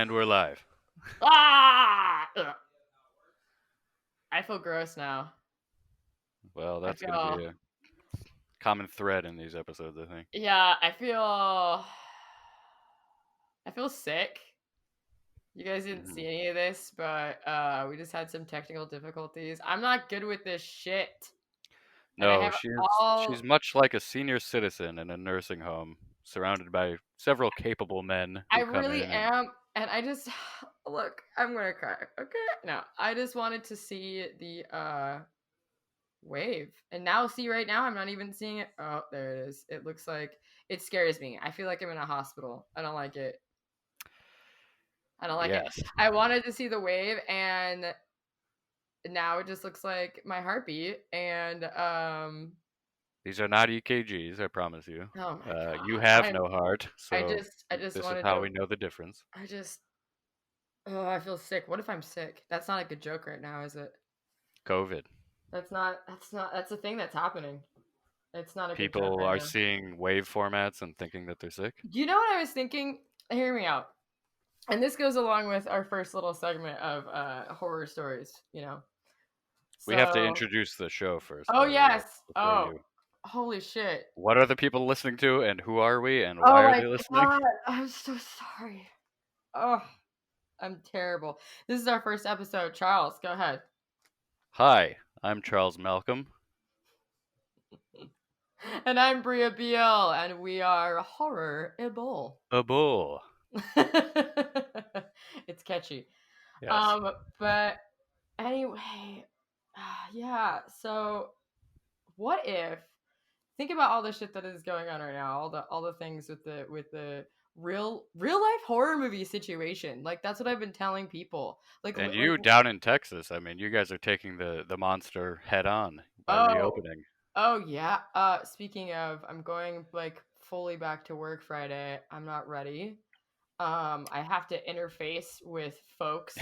And we're live. Ah! Ugh. I feel gross now. Well, I that's going to feel, be a common thread in these episodes, I think. yeah, I feel sick. You guys didn't hmm see any of this, but we just had some technical difficulties. I'm not good with this shit. And I No, have she's all, much like a senior citizen in a nursing home, surrounded by several capable men I who come really in and am, and I just, look, I'm gonna cry, okay? No, I just wanted to see the, wave. And now, see, right now, I'm not even seeing it. Oh, there it is. It looks like it scares me. I feel like I'm in a hospital. I don't like it. I don't like it. yes, I wanted to see the wave, and now it just looks like my heartbeat. And these are not EKGs, I promise you. oh my You god, have no heart, I so just, I just this is wanted how we to. know the difference. I just, oh, I feel sick. What if I'm sick? That's not a good joke right now, is it? COVID. That's not. That's not. That's a thing that's happening. It's not a good joke People right are now. seeing wave formats and thinking that they're sick. Do you know what I was thinking? Hear me out. And this goes along with our first little segment of horror stories, you know. We have to So, introduce the show first, oh by the way, yes, before oh, you. holy shit, What are the people listening to, and who are we, and why oh are my they listening? god, I'm so sorry. Oh, I'm terrible. This is our first episode. Charles, go ahead. Hi, I'm Charles Malcolm. And I'm Bria Beal, and we are horror ible. A bull. It's catchy. Yes. But anyway, yeah. So, what if? Think about all the shit that is going on right now, all the things with the real life horror movie situation. Like that's what I've been telling people. And Like you down in Texas, I mean, you guys are taking the monster head on by oh reopening. oh yeah. Speaking of, I'm going like fully back to work Friday. I'm not ready. I have to interface with folks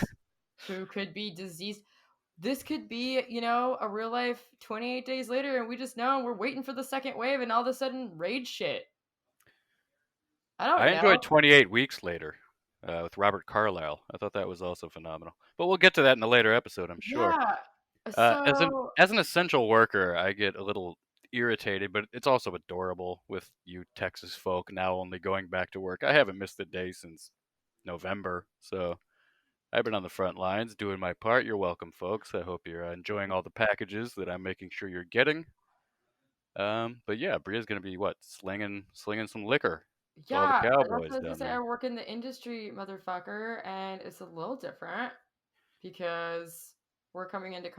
who could be diseased. This could be, a real life 28 days later, and we just know we're waiting for the second wave, and all of a sudden, rage shit. I don't I enjoyed know. 28 Weeks Later with Robert Carlyle. I thought that was also phenomenal. But we'll get to that in a later episode, I'm sure. Yeah. As an So, as an essential worker, I get a little irritated, but it's also adorable with you Texas folk now only going back to work. I haven't missed a day since November, so I've been on the front lines doing my part. You're welcome, folks. I hope you're enjoying all the packages that I'm making sure you're getting. But yeah, Bria's gonna be what slinging some liquor with all the yeah, that's what cowboys I was gonna down say. I there. work in the industry, motherfucker, and it's a little different because we're coming into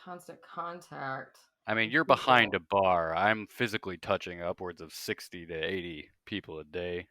constant contact I mean, with you're behind people. a bar. I'm physically touching upwards of 60 to 80 people a day,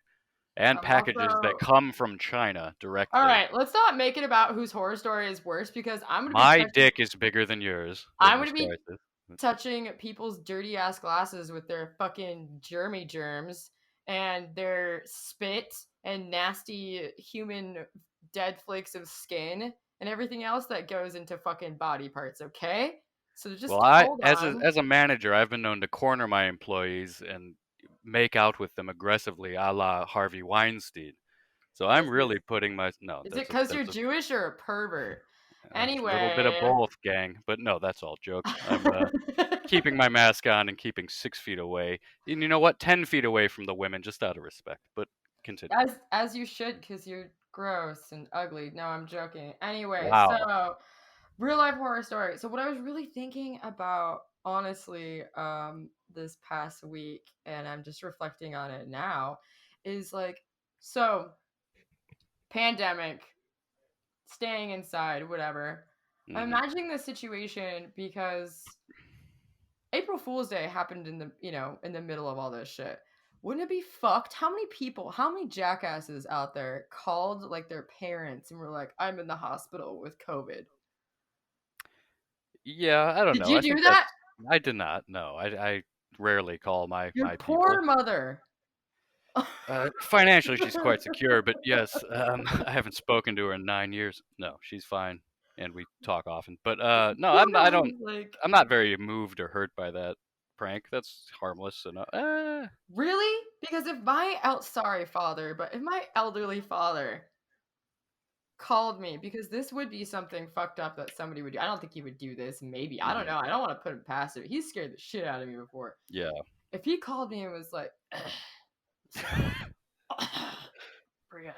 and I'm packages that also. come from China All directly. right, let's not make it about whose horror story is worse because My dick is bigger than yours in I'm this gonna be crisis. touching people's dirty ass glasses with their fucking germs and their spit and nasty human dead flakes of skin and everything else that goes into fucking body parts, okay? So Well, just I hold as a on. as a manager, I've been known to corner my employees and make out with them aggressively, a la Harvey Weinstein. So I'm Is really this putting my no. is it because you're Jewish or a pervert? A little bit of Anyway. both, gang. But no, that's all jokes. I'm keeping my mask on and keeping 6 feet away. And you know what? 10 feet away from the women, just out of respect. But continue. As you should, because you're gross and ugly. No, I'm joking. Anyway, Wow. so real life horror story. So what I was really thinking about, honestly, this past week, and I'm just reflecting on it now, is like, so pandemic, staying inside, whatever. I'm hmm imagining this situation because April Fool's Day happened in the middle of all this shit. Wouldn't it be fucked? How many people, how many jackasses out there called like their parents and were like, "I'm in the hospital with COVID." Yeah, I don't Did know. you I do think that? that's. I did not. No, I rarely call Your my poor people. mother. Financially, she's quite secure, but yes, I haven't spoken to her in 9 years. No, she's fine, and we talk often. But no, Poor I'm not, I don't. mother's like, I'm not very moved or hurt by that prank. That's harmless. So no, really? Because if my sorry father, but if my elderly father called me, because this would be something fucked up that somebody would do. I don't think he would do this. Maybe. I don't Hmm. know. I don't want to put him past it. He's scared the shit out of me before. Yeah. If he called me and was like, so, Bria,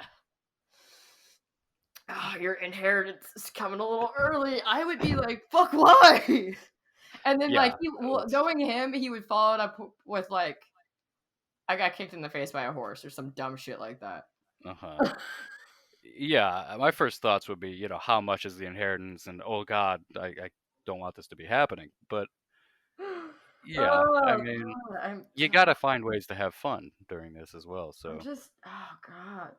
your inheritance is coming a little early, I would be like, fuck, why? And then, Yeah. like, That's, knowing him, he would follow it up with, like, I got kicked in the face by a horse or some dumb shit like that. uh-huh. Yeah, my first thoughts would be, how much is the inheritance, and oh God, I don't want this to be happening. But yeah, I Oh, mean, God. you gotta find ways to have fun during this as well. I'm So, just, oh, God.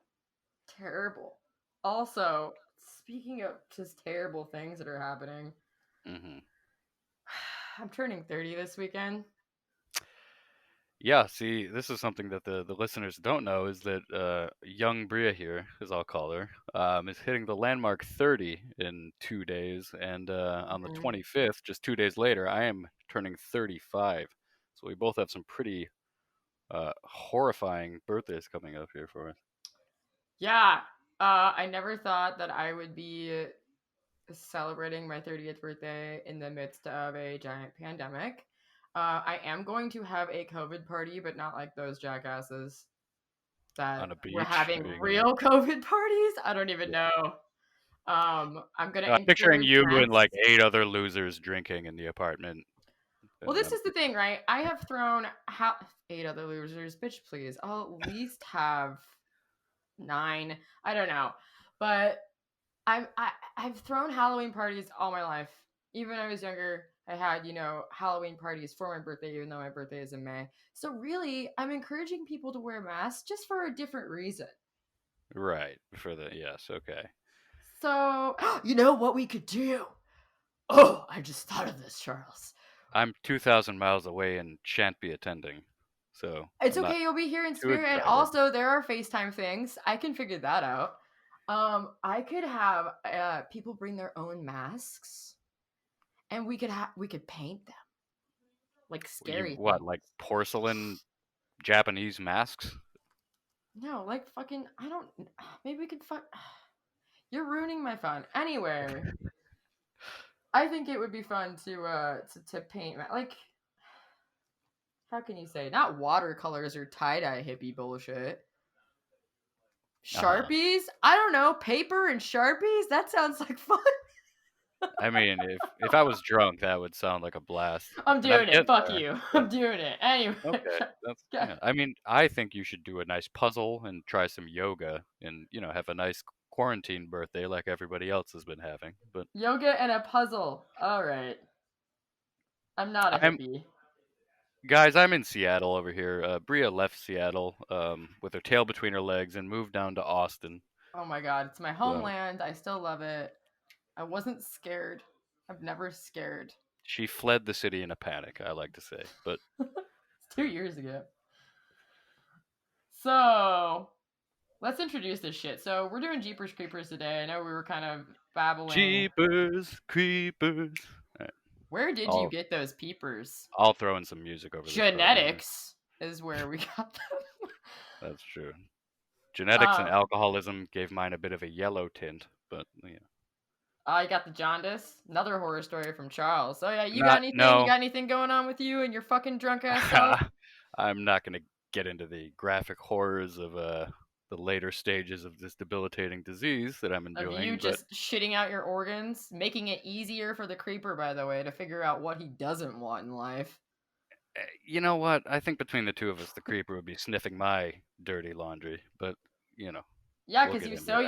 Terrible. Also, speaking of just terrible things that are happening, hmm. I'm turning 30 this weekend. Yeah, see, this is something that the listeners don't know is that young Bria here, as I'll call her, is hitting the landmark 30 in 2 days, and on the Mhm. 25th, just 2 days later, I am turning 35. So we both have some pretty horrifying birthdays coming up here for us. Yeah, I never thought that I would be celebrating my 30th birthday in the midst of a giant pandemic. I am going to have a COVID party, but not like those jackasses On that a were beach? having Are you gonna? real COVID parties. I don't even Yeah. know. I'm gonna Picturing include you and like masks. 8 other losers drinking in the apartment, Well, and this is the thing, right? I have thrown eight other losers. Bitch, please. I'll at least have nine. I don't know, but I've thrown Halloween parties all my life. Even when I was younger, I had Halloween parties for my birthday, even though my birthday is in May. So really, I'm encouraging people to wear masks just for a different reason. right for the yes, okay. So you know what we could do? Oh, I just thought of this, Charles. I'm 2,000 miles away and shan't be attending, so It's I'm not okay, you'll be here in too spirit. And excited. also, there are FaceTime things. I can figure that out. I could have people bring their own masks, and we could paint them like You scary what, things. like porcelain Japanese masks? No, like fucking. I don't. Maybe we could fuck. You're ruining my fun. Anyway, I think it would be fun to paint like. How can you say not watercolors or tie dye hippie bullshit? Uh-huh. Sharpies? I don't know. Paper and Sharpies? That sounds like fun. I mean, if I was drunk, that would sound like a blast, I'm and I'm doing it. getting Fuck there. you. So, I'm doing it. Anyway. okay, that's Yeah. yeah. I mean, I think you should do a nice puzzle and try some yoga, and have a nice quarantine birthday like everybody else has been having. But Yoga and a puzzle. All right. I'm not a I'm hippie. guys, I'm in Seattle over here. Bria left Seattle with her tail between her legs and moved down to Austin. Oh my god, it's my So homeland. I still love it. I wasn't scared. I'm never scared. she fled the city in a panic, I like to say. But It's 2 years ago. So let's introduce this shit. So we're doing Jeepers Creepers today. I know we were kind of babbling. Jeepers Creepers. All right, Where did you I'll get those peepers? I'll throw in some music over this part. Don't worry. Genetics is where we got them. That's true. Genetics and um, alcoholism gave mine a bit of a yellow tint, but I got the jaundice. Another horror story from Charles. So yeah, you got not anything? You no. got anything going on with you and your fucking drunk ass self? I'm not going to get into the graphic horrors of the later stages of this debilitating disease that I'm Of you enjoying, but just shitting out your organs, making it easier for the creeper, by the way, to figure out what he doesn't want in life. you know what? I think between the two of us, the creeper would be sniffing my dirty laundry, but you know, Yeah, we'll because get you into sew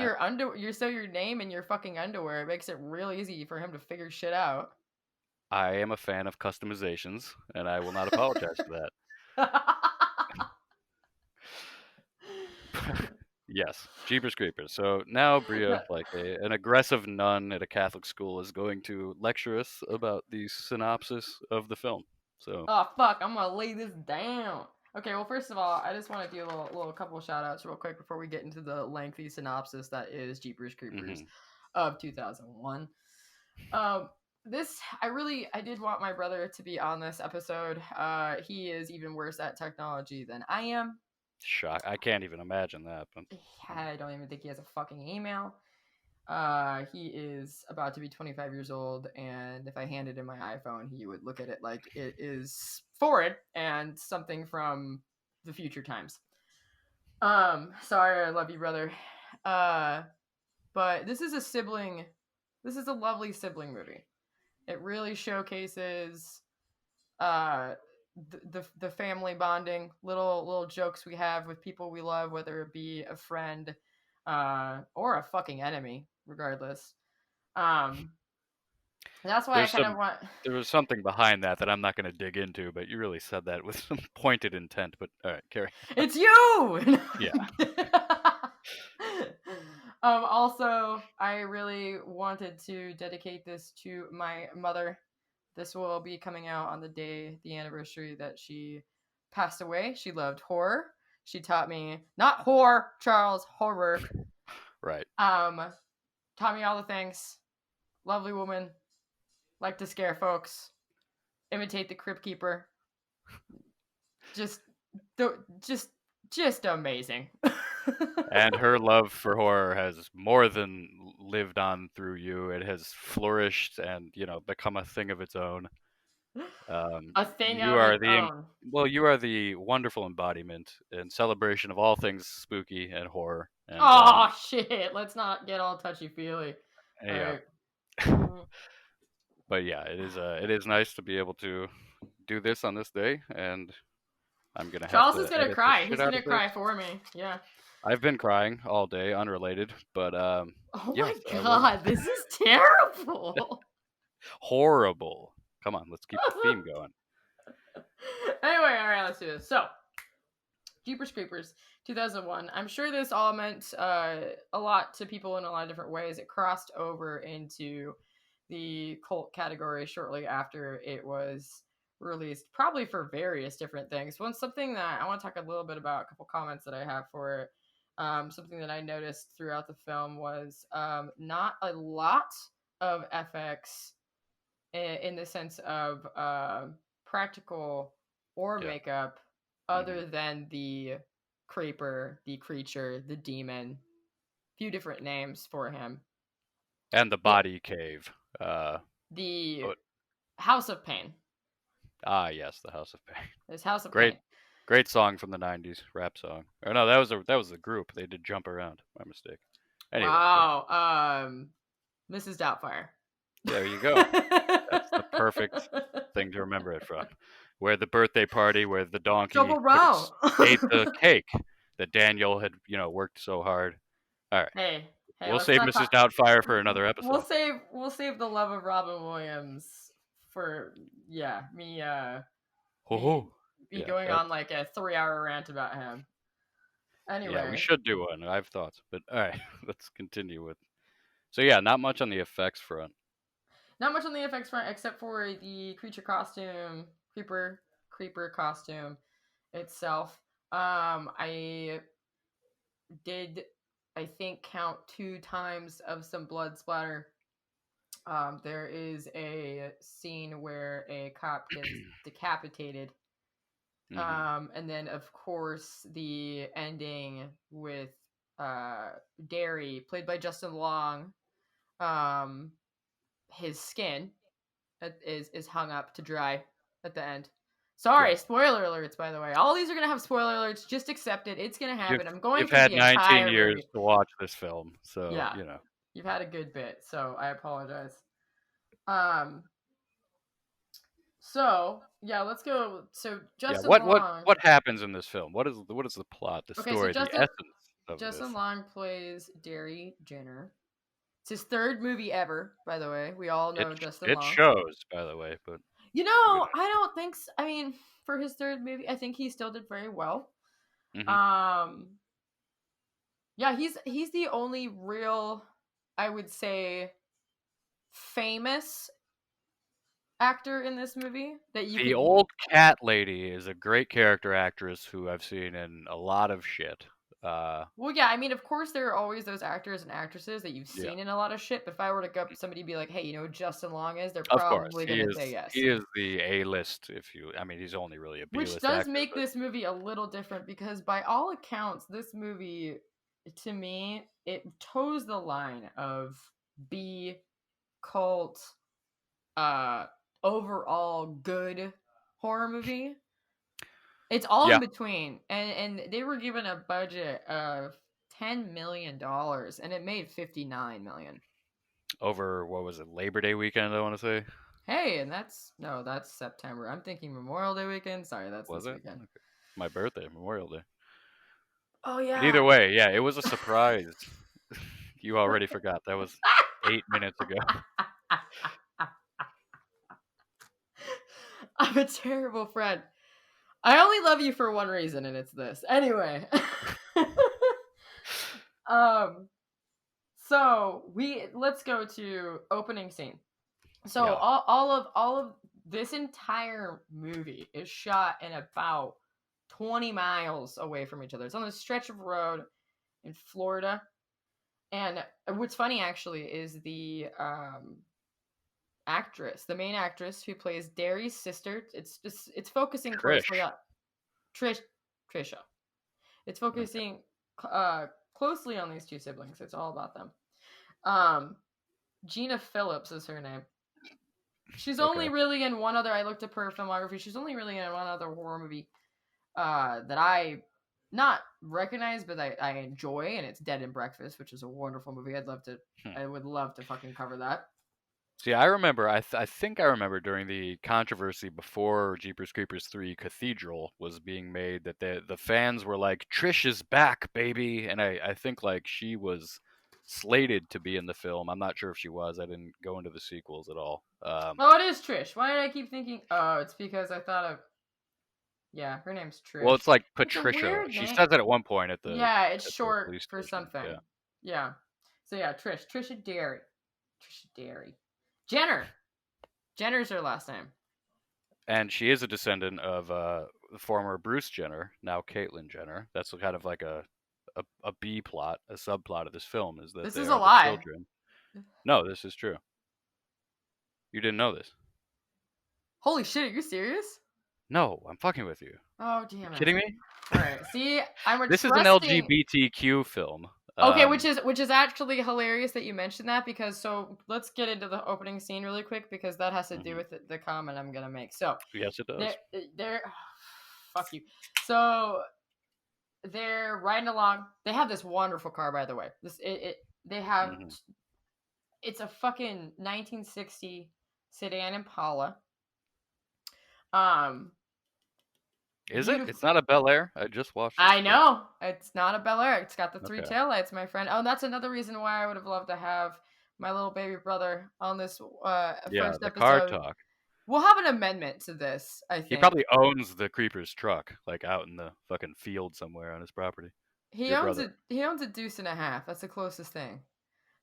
that. you sew your name in your fucking underwear. It makes it real easy for him to figure shit out. I am a fan of customizations, and I will not apologize for that. Yes, Jeepers Creepers. So now Bria, like an aggressive nun at a Catholic school, is going to lecture us about the synopsis of the film. So, Oh fuck, I'm gonna lay this down. Okay, well first of all, I just want to do a little couple shout outs real quick before we get into the lengthy synopsis that is Jeepers Creepers mhm, of 2001. Um this I did want my brother to be on this episode. He is even worse at technology than I am. shock. I can't even imagine that, but I don't even think he has a fucking email. He is about to be 25 years old, and if I handed him my iPhone, he would look at it like it is foreign and something from the future times. Sorry, I love you, brother. Uh, but this is a sibling. This is a lovely sibling movie. It really showcases uh the family bonding, little jokes we have with people we love, whether it be a friend or a fucking enemy, regardless. Um, that's why I There's kind of some want. there was something behind that that I'm not going to dig into, but you really said that with some pointed intent. But all right, carry on. It's you. Yeah, Also, I really wanted to dedicate this to my mother. This will be coming out on the day, the anniversary that she passed away. She loved horror. She taught me not horror, Charles, horror. right. Um, Taught me all the things. Lovely woman, like to scare folks, imitate the crypt keeper. Just, just, just amazing. And her love for horror has more than lived on through you. It has flourished and become a thing of its own. A thing You of its are the own. well, you are the wonderful embodiment and celebration of all things spooky and horror. And Oh shit! Let's not get all touchy feely. All yeah, right. Mm. but yeah, it is nice to be able to do this on this day, and I'm gonna have Charles is to gonna edit the cry. shit He's out gonna of this. cry for me. Yeah. I've been crying all day, unrelated, but Oh yeah, my I will. god, this is terrible. Horrible. Come on, let's keep the theme going. Anyway, all right, let's do this. So, Jeepers Creepers, 2001. I'm sure this all meant a lot to people in a lot of different ways. It crossed over into the cult category shortly after it was released, probably for various different things. Something that I want to talk a little bit about, a couple comments that I have for it. Something that I noticed throughout the film was not a lot of FX in the sense of practical or Yeah. makeup, Hmm. other than the creeper, the creature, the demon. Few different names for him. And the The body cave. the But House of Pain. yes, the House of Pain. This House of Great, Pain. great song from the '90s, rap song. Or no, that was the group. They did Jump Around. My mistake. Anyway, yeah, Wow. Mrs. Doubtfire. there you go. That's the perfect thing to remember it from. Where the birthday party, where the donkey Double row. ate the cake that Daniel had, worked so hard. All right, hey, hey, we'll let's save not Mrs. talk. Doubtfire for another We'll episode. save the love of Robin Williams for Ho me ho. me Yeah, going that. on like a 3 hour rant about him. Yeah, we Anyway, should do one. I have thoughts, but all right, let's continue with. So yeah, not much on the effects front. not much on the effects front except for the creature costume, creeper costume itself. I did, I think, count 2 times of some blood splatter. There is a scene where a cop gets decapitated. Hmm. And then, of course, the ending with uh, Derry, played by Justin Long. Um, his skin is hung up to dry at the end. Yeah, Sorry, spoiler alerts, by the way. All these are gonna have spoiler alerts. Just accept it. It's gonna you've happen. I'm going you've through had the 19 entire years movie. to watch this film, so Yeah, you've had a good bit, so I apologize. Um, so yeah, let's go. So yeah. Justin What Long. what happens in this film? What is the plot, the Okay, so story, the essence of Justin this? Long plays Derry Jenner. It's his third movie ever, by the way. We all It know Justin it Long. shows, by the way, but we I don't think so. I mean, for his third movie, I think he still did very well. don't. Hmm. Um, yeah, he's the only real, I would say, famous actor in this movie that you The could. old cat lady is a great character actress who I've seen in a lot of shit. Well, yeah, I mean, of course, there are always those actors and actresses that you've Yeah, seen in a lot of shit. But if I were to go up to somebody and be like, "Hey, you know who Justin Long is?" They're of course probably he gonna say is. yes. He is the A list. If you, I mean, he's only really a B Which list does actor, make but this movie a little different because, by all accounts, this movie to me, it toes the line of B cult, uh, overall good horror movie. It's all in Yeah, between, and they were given a budget of $10 million, and it made 59 million. over what was it, Labor Day weekend? I want to say. Hey, and that's September. I'm thinking Memorial Day weekend. Sorry, that's Was this it? weekend. Okay. My birthday, Memorial Day. Oh But yeah. either way, yeah, it was a surprise. You already forgot. That was 8 minutes ago. I'm a terrible friend. I only love you for one reason, and it's this. Anyway. um so let's go to opening scene. So Yeah, all of this entire movie is shot in about 20 miles away from each other. It's on a stretch of road in Florida. And what's funny actually is the actress, the main actress who plays Derry's sister. It's focusing closely Trish. on Trisha. It's Okay. focusing closely on these two siblings. It's all about them. Um, Gina Phillips is her name. She's only Okay. really in one other. I looked up her filmography. She's only really in one other horror movie that I not recognize, but I enjoy, and it's Dead and Breakfast, which is a wonderful movie. Hmm. I would love to fucking cover that. See, I remember. I think I remember during the controversy before Jeepers Creepers 3 Cathedral was being made that the fans were like, "Trish is back, baby," and I think like she was slated to be in the film. I'm not sure if she was. I didn't go into the sequels at all. Oh, it is Trish. Why did I keep thinking? Oh, it's because I thought of yeah, her name's Well, Trish. it's like It's a Patricia. weird She name. says it at one point Yeah, it's at the short police for station. Yeah, something. Yeah. So yeah, Trisha Derry. Trisha Derry. Jenner. Jenner's her last name. and she is a descendant of the former Bruce Jenner, now Caitlyn Jenner. That's kind of like a B plot, a subplot of this film is that This they is a are the lie. children. No, this is true. You didn't know this. Holy shit, are you serious? No, I'm fucking with you. Oh You damn it. kidding me? All right. See, I'm a This is an trusting. LGBTQ film. Okay, which is actually hilarious that you mentioned that, because so let's get into the opening scene really quick, because that has to do Mhm. with the comment I'm gonna make. So Yes, it they're does. they're fuck you. So they're riding along. They have this wonderful car, by the way. They have Hmm. it's a fucking 1960 sedan Impala. Um, Is it? beautiful. It's not a Bel Air. I just watched this I clip. know it's not a Bel Air. It's got the three Okay. taillights, my friend. Oh, and that's another reason why I would have loved to have my little baby brother on this Yeah, first the car episode. talk. We'll have an amendment to this, I He think. probably owns the Creeper's truck, like out in the fucking field somewhere on his property. He Your owns brother. a he owns a deuce and a half. That's the closest thing.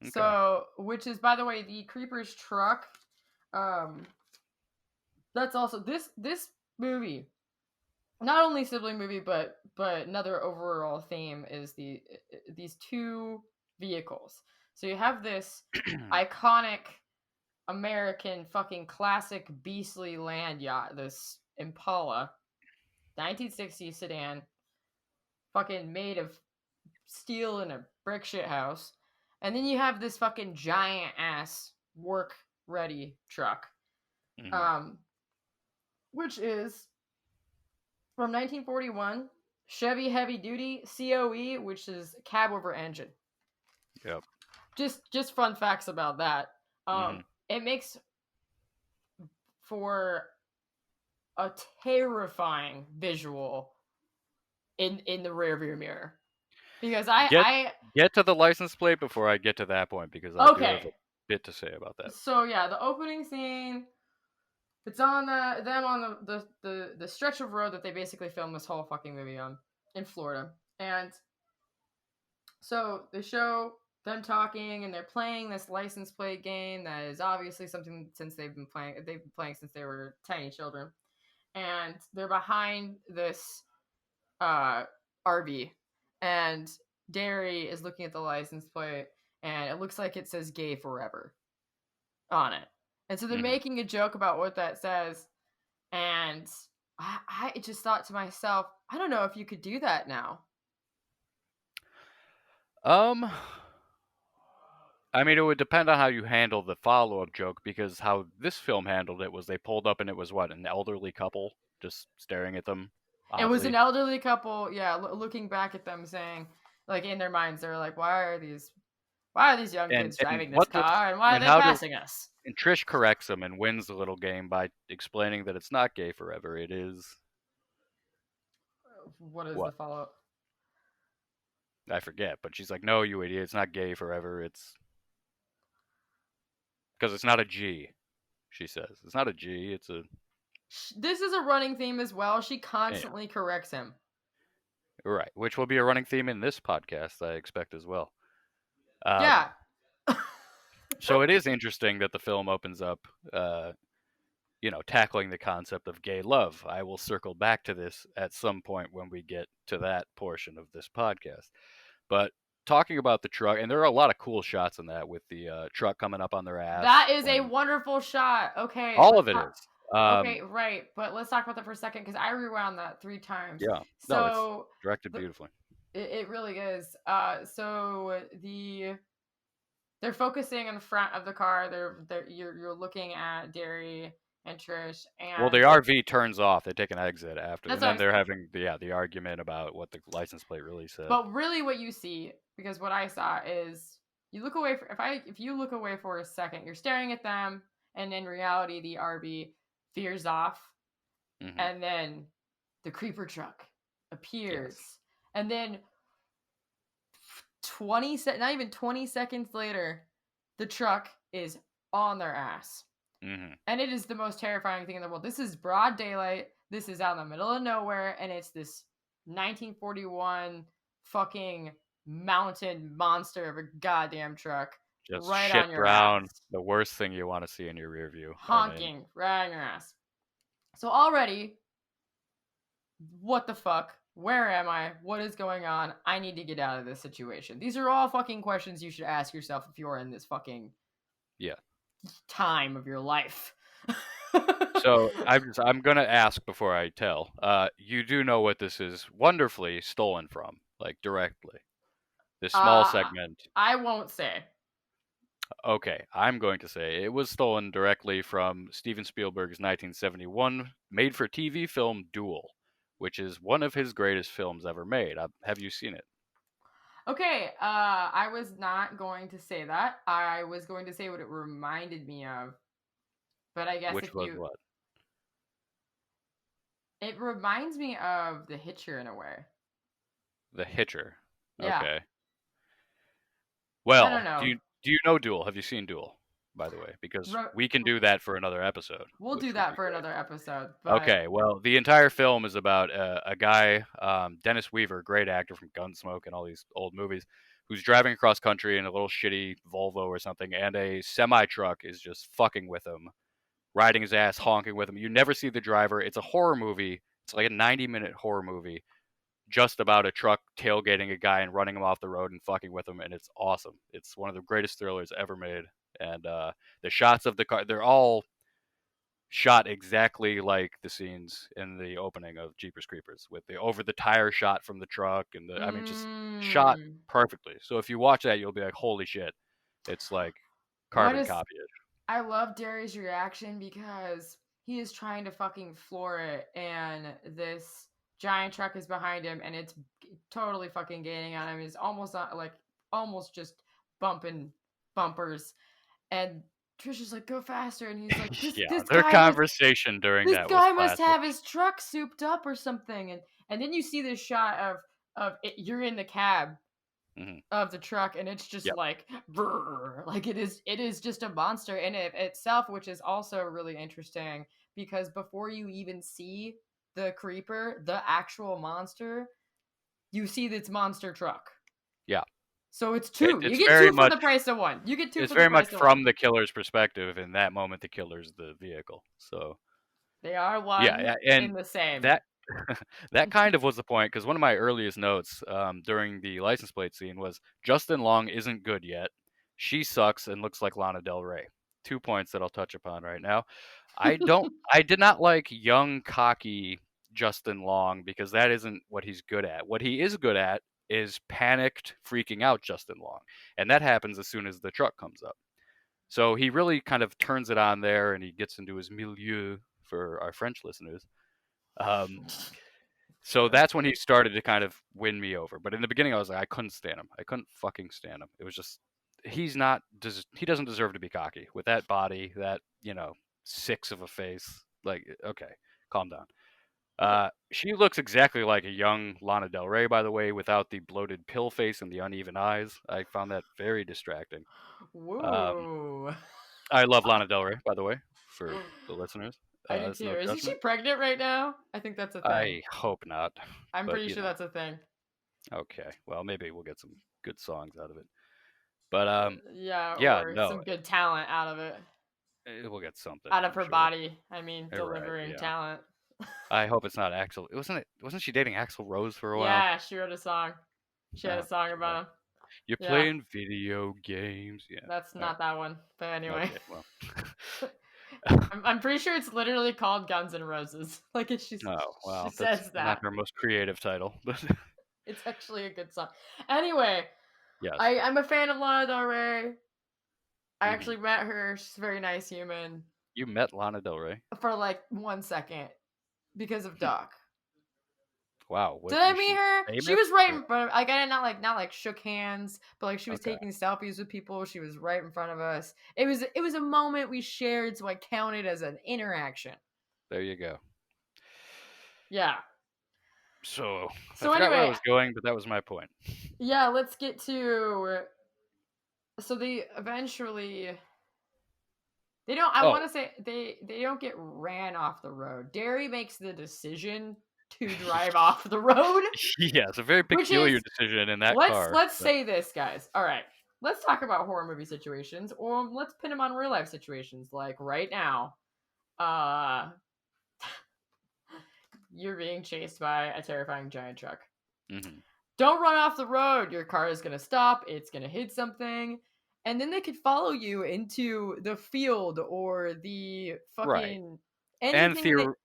Okay. So, which is, by the way, the Creeper's truck. Um, that's also this movie. Not only sibling movie, but another overall theme is these two vehicles. So you have this iconic American fucking classic beastly land yacht, this Impala, 1960s sedan, fucking made of steel in a brick shit house. And then you have this fucking giant ass work ready truck. Hmm. Um, which is from 1941 Chevy Heavy Duty COE, which is cab over engine. Yep. Just fun facts about that. Hmm. It makes for a terrifying visual in the rearview mirror, because Get I get to the license plate before I get to that point because I do have okay. a bit to say about that. So yeah, the opening scene. It's on them on the stretch of road that they basically filmed this whole fucking movie on in Florida, and so they show them talking, and they're playing this license plate game that is obviously something since they've been playing since they were tiny children, and they're behind this uh RV, and Derry is looking at the license plate, and it looks like it says "gay forever" on it, and so they're Hmm. making a joke about what that says, and I just thought to myself, I don't know if you could do that now. Um, I mean, it would depend on how you handle the follow-up joke, because how this film handled it was they pulled up and it was what, an elderly couple just staring at them It was an oddly. elderly couple, yeah, looking back at them saying, like in their minds, they're like, why are these young And kids and driving this what the car and why are and they how do passing us? and Trish corrects him and wins the little game by explaining that it's not gay forever. It is What is the what? follow up? I forget, but she's like, "No, you idiot! It's not gay forever. It's because it's not a G." She says it's not a G. It's a This is a running theme as well. She yeah, constantly corrects him. right. Which will be a running theme in this podcast, I expect as well. Yeah. So it is interesting that the film opens up, tackling the concept of gay love. I will circle back to this at some point when we get to that portion of this podcast. But talking about the truck, and there are a lot of cool shots in that with the truck coming up on their ass That is a when wonderful shot. Okay, all let's of it talk. is. Okay, right. But let's talk about that for a second because I rewound that 3 times. Yeah, no, it's So directed the, beautifully. it really is. They're focusing on the front of the car. You're looking at Derry and Trish, Well, the and RV turns off. They take an exit after, that's and what then I'm. they're having the argument about what the license plate really said. But really, what you see, because what I saw is you look away. If you look away for a second, you're staring at them, and in reality, the RV veers off, Hmm. and then the creeper truck Yes. appears, and then not even 20 seconds later, the truck is on their ass. Hmm. And it is the most terrifying thing in the world. This is broad daylight. This is out in the middle of nowhere, and it's this 1941 fucking mountain monster of a goddamn truck Just right shit on your brown. ass, The worst thing you want to see in your rear view. I mean, honking right on your ass. So already, what the fuck? Where am I? What is going on? I need to get out of this situation. These are all fucking questions you should ask yourself if you're in this fucking yeah. time of your life. So I'm gonna ask before I tell. You do know what this is wonderfully stolen from, like directly. This small uh, segment. I won't say. Okay, I'm going to say it was stolen directly from Steven Spielberg's 1971 made-for-TV film Duel, which is one of his greatest films ever made. Have you seen it? Okay, I was not going to say that. I was going to say what it reminded me of. But I guess Which if was you. what? It reminds me of The Hitcher in a way. The Hitcher. Yeah. Okay. I don't Well, do know. you know Duel? Have you seen Duel, by the way? Because Ro- we can do that for another episode, we'll do which would that be for great. another episode. But Okay, well, the entire film is about a guy, Dennis Weaver, great actor from Gunsmoke and all these old movies, who's driving across country in a little shitty Volvo or something, and a semi truck is just fucking with him, riding his ass, honking with him. You never see the driver. It's a horror movie. It's like a 90-minute horror movie just about a truck tailgating a guy and running him off the road and fucking with him, and it's awesome. It's one of the greatest thrillers ever made. And the shots of the car, they're all shot exactly like the scenes in the opening of Jeepers Creepers, with the over the tire shot from the truck, and I mean, just shot mm, perfectly. So if you watch that, you'll be like, holy shit, it's like what carbon is copy. I love Derry's reaction because he is trying to fucking floor it, and this giant truck is behind him, and it's totally fucking gaining on him. He's almost not like almost just bumping bumpers, and Trish is like, "Go faster," and he's like, "This Yeah, this their guy must conversation during this that was guy must classic. have his truck souped up or something," and then you see this shot of it, you're in the cab Hmm. of the truck and it's just Yep. like brrr, like it is just a monster in it itself, which is also really interesting because before you even see the creeper, the actual monster, you see this monster truck. Yeah. So it's It, two. You it's get very two for much the price of one. You get two it's for the very much price of one. from the killer's perspective. In that moment, the killer's the vehicle. So They are yeah, one and in the same. that that kind of was the point, because one of my earliest notes during the license plate scene was Justin Long isn't good yet. She sucks and looks like Lana Del Rey. 2 points that I'll touch upon right now. I did not like young, cocky Justin Long, because that isn't what he's good at. What he is good at is panicked, freaking out Justin Long. And that happens as soon as the truck comes up. So he really kind of turns it on there and he gets into his milieu for our French listeners. Um, so that's when he started to kind of win me over. But in the beginning, I was like, I couldn't stand him. I couldn't fucking stand him. It was just, he doesn't deserve to be cocky with that body, that, six of a face. Like, okay, calm down. She looks exactly like a young Lana Del Rey, by the way, without the bloated pill face and the uneven eyes. I found that very distracting. Um, Woo. I love Lana Del Rey, by the way, for the listeners. I do It's too. no Isn't she judgment. pregnant right now? I think that's a thing. I hope not, I'm but pretty sure that's a thing. okay. Well, maybe we'll get some good songs out of it. But Yeah, yeah, or no, some good talent out of it. we'll get something, Out of I'm her sure. body. I mean, Right, delivering yeah. talent. I hope it's not Axel. Wasn't she dating Axel Rose for a while? Yeah, she wrote a song. She had a song Okay. about him. You're Yeah, playing video games. Yeah. that's All right. not that one. But anyway. Okay. Well. I'm pretty sure it's literally called Guns N' Roses. Like Oh she well, that's says not that. her most creative title, but It's actually a good song. Anyway, yes. I'm a fan of Lana Del Rey. I Hmm. actually met her. She's a very nice human You met Lana Del Rey. for like 1 second because of Hmm. Doc. Wow. Did What I is meet she her? She famous? was right Or in front of. Like I did not like shook hands, but like she was okay, taking selfies with people. She was right in front of us. It was a moment we shared, so I counted as an interaction. there you go. Yeah. So I So forgot where I anyway, was going, but that was my point. yeah, let's get to. So they eventually. They don't. I Oh, want to say they don't get ran off the road. Derry makes the decision to drive off the road, yeah, it's a very which peculiar is decision in that let's car. let's But say this, guys. All right, let's talk about horror movie situations, or let's pin them on real life situations. Like right now, uh, you're being chased by a terrifying giant truck. hmm. Don't run off the road. Your car is gonna stop. It's gonna hit something. And then they could follow you into the field or the Right. fucking And anything that.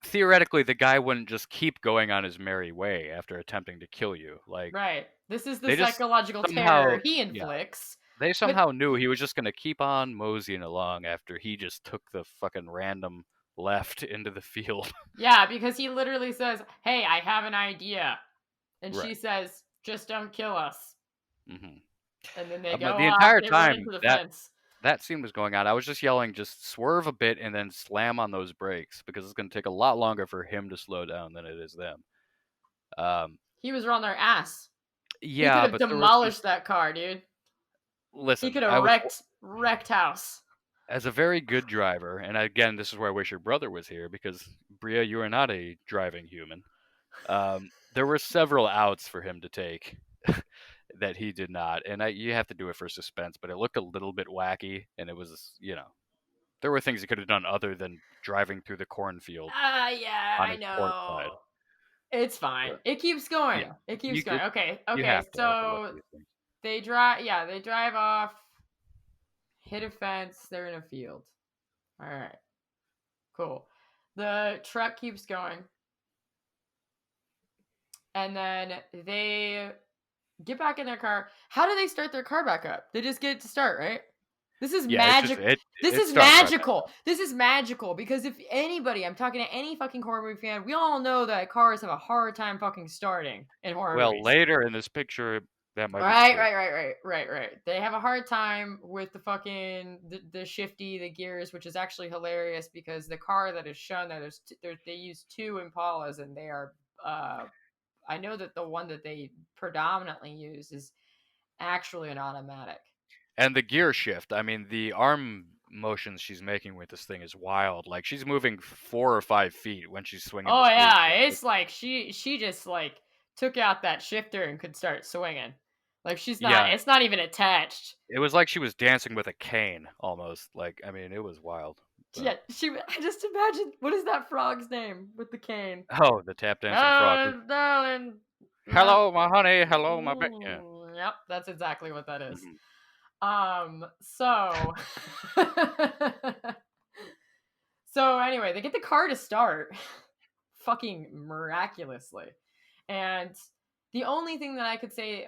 theoretically, the guy wouldn't just keep going on his merry way after attempting to kill you. Like Right. This is the they just psychological somehow, terror he yeah, inflicts. they But somehow knew he was just gonna keep on moseying along after he just took the fucking random left into the field. yeah, because he literally says, "Hey, I have an idea." And she Right. says, "Just don't kill us." Hmm. And then they But go the off, entire they run into time the that fence. that scene was going on, I was just yelling, just swerve a bit and then slam on those brakes because it's gonna take a lot longer for him to slow down than it is them. Um, He was on their ass. He could yeah, have but there was just demolished that car, dude. He listen. could have wrecked house. As a very good driver, and again, this is where I wish your brother was here because Bria, you are not a driving human. There were several outs for him to take that he did not, and you have to do it for suspense. But it looked a little bit wacky, and it was, there were things he could have done other than driving through the cornfield Yeah, on I his port side. know. It's fine. But It keeps yeah, going. It keeps you going. did. Okay, You okay. have to overlook So these things. they drive off, hit a fence, they're in a field. All right. Cool. The truck keeps going. And then they get back in their car. How do they start their car back up? They just get it to start, right? This is Yeah, it's just magic. This it is starts right back magical. up. This is magical because if anybody, I'm talking to any fucking horror movie fan, we all know that cars have a hard time fucking starting in horror Well, movies. later in this picture, that might be the Right, case. right, right, right, right, right. They have a hard time with the fucking the shifty, the gears, which is actually hilarious because the car that is shown there, they use two Impalas and they are. I know that the one that they predominantly use is actually an automatic. And the gear shift, I mean, the arm motions she's making with this thing is wild. Like she's moving 4 or 5 feet when she's swinging Oh this gear yeah, shift. it's like she just like took out that shifter and could start swinging. Like she's not. Yeah, It's not even attached. it was like she was dancing with a cane almost. Like I mean, it was wild. But Yeah, she. I just imagine what is that frog's name with the cane? oh, the tap dancing frog. Oh, darling. Hello, my honey. Hello, my yeah. Yep, that's exactly what that is. Mhm. So so anyway, they get the car to start fucking miraculously. And The only thing that I could say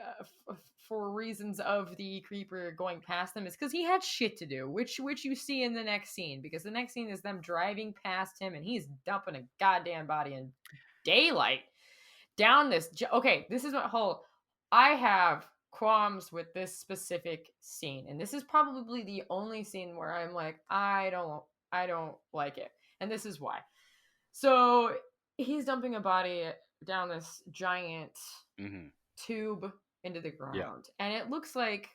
for reasons of the creeper going past them is because he had shit to do, which you see in the next scene. Because the next scene is them driving past him, and he's dumping a goddamn body in daylight down this. Okay, this is what whole. I have qualms with this specific scene, and this is probably the only scene where I'm like, I don't like it, and this is why. So he's dumping a body down this giant Mm-hmm. tube into the Yeah. ground, and it looks like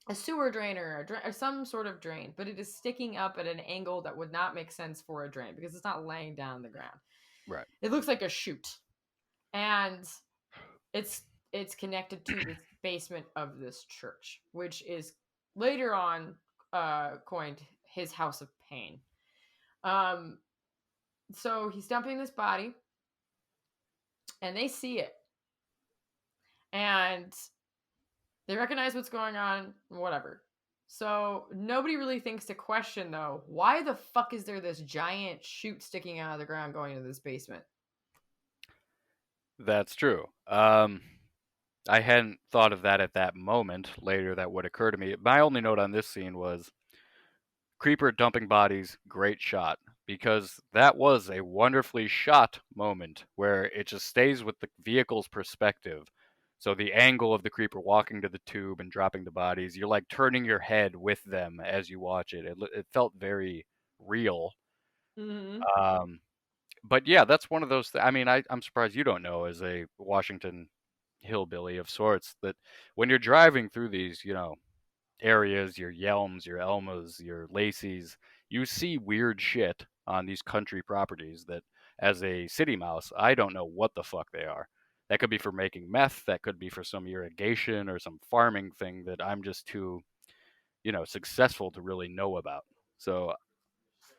a sewer drain or some sort of drain, but it is sticking up at an angle that would not make sense for a drain because it's not laying down on the ground. Right. It looks like a chute, and it's connected to the basement of this church, which is later on coined his house of pain. Um, so he's dumping this body, and they see it, and they recognize what's going on, whatever. So nobody really thinks to question though, why the fuck is there this giant chute sticking out of the ground going into this basement? That's true. I hadn't thought of that at that moment. Later, that would occur to me. My only note on this scene was Creeper dumping bodies, great shot. Because that was a wonderfully shot moment where it just stays with the vehicle's perspective. So the angle of the creeper walking to the tube and dropping the bodies, you're like turning your head with them as you watch it. It felt very real. Mm-hmm. Um, but yeah, that's one of those. I mean, I'm surprised you don't know, as a Washington hillbilly of sorts, that when you're driving through these, areas, your Yelms, your Elmas, your Lacey's, you see weird shit on these country properties that, as a city mouse, I don't know what the fuck they are. That could be for making meth, that could be for some irrigation or some farming thing that I'm just too, successful to really know about. So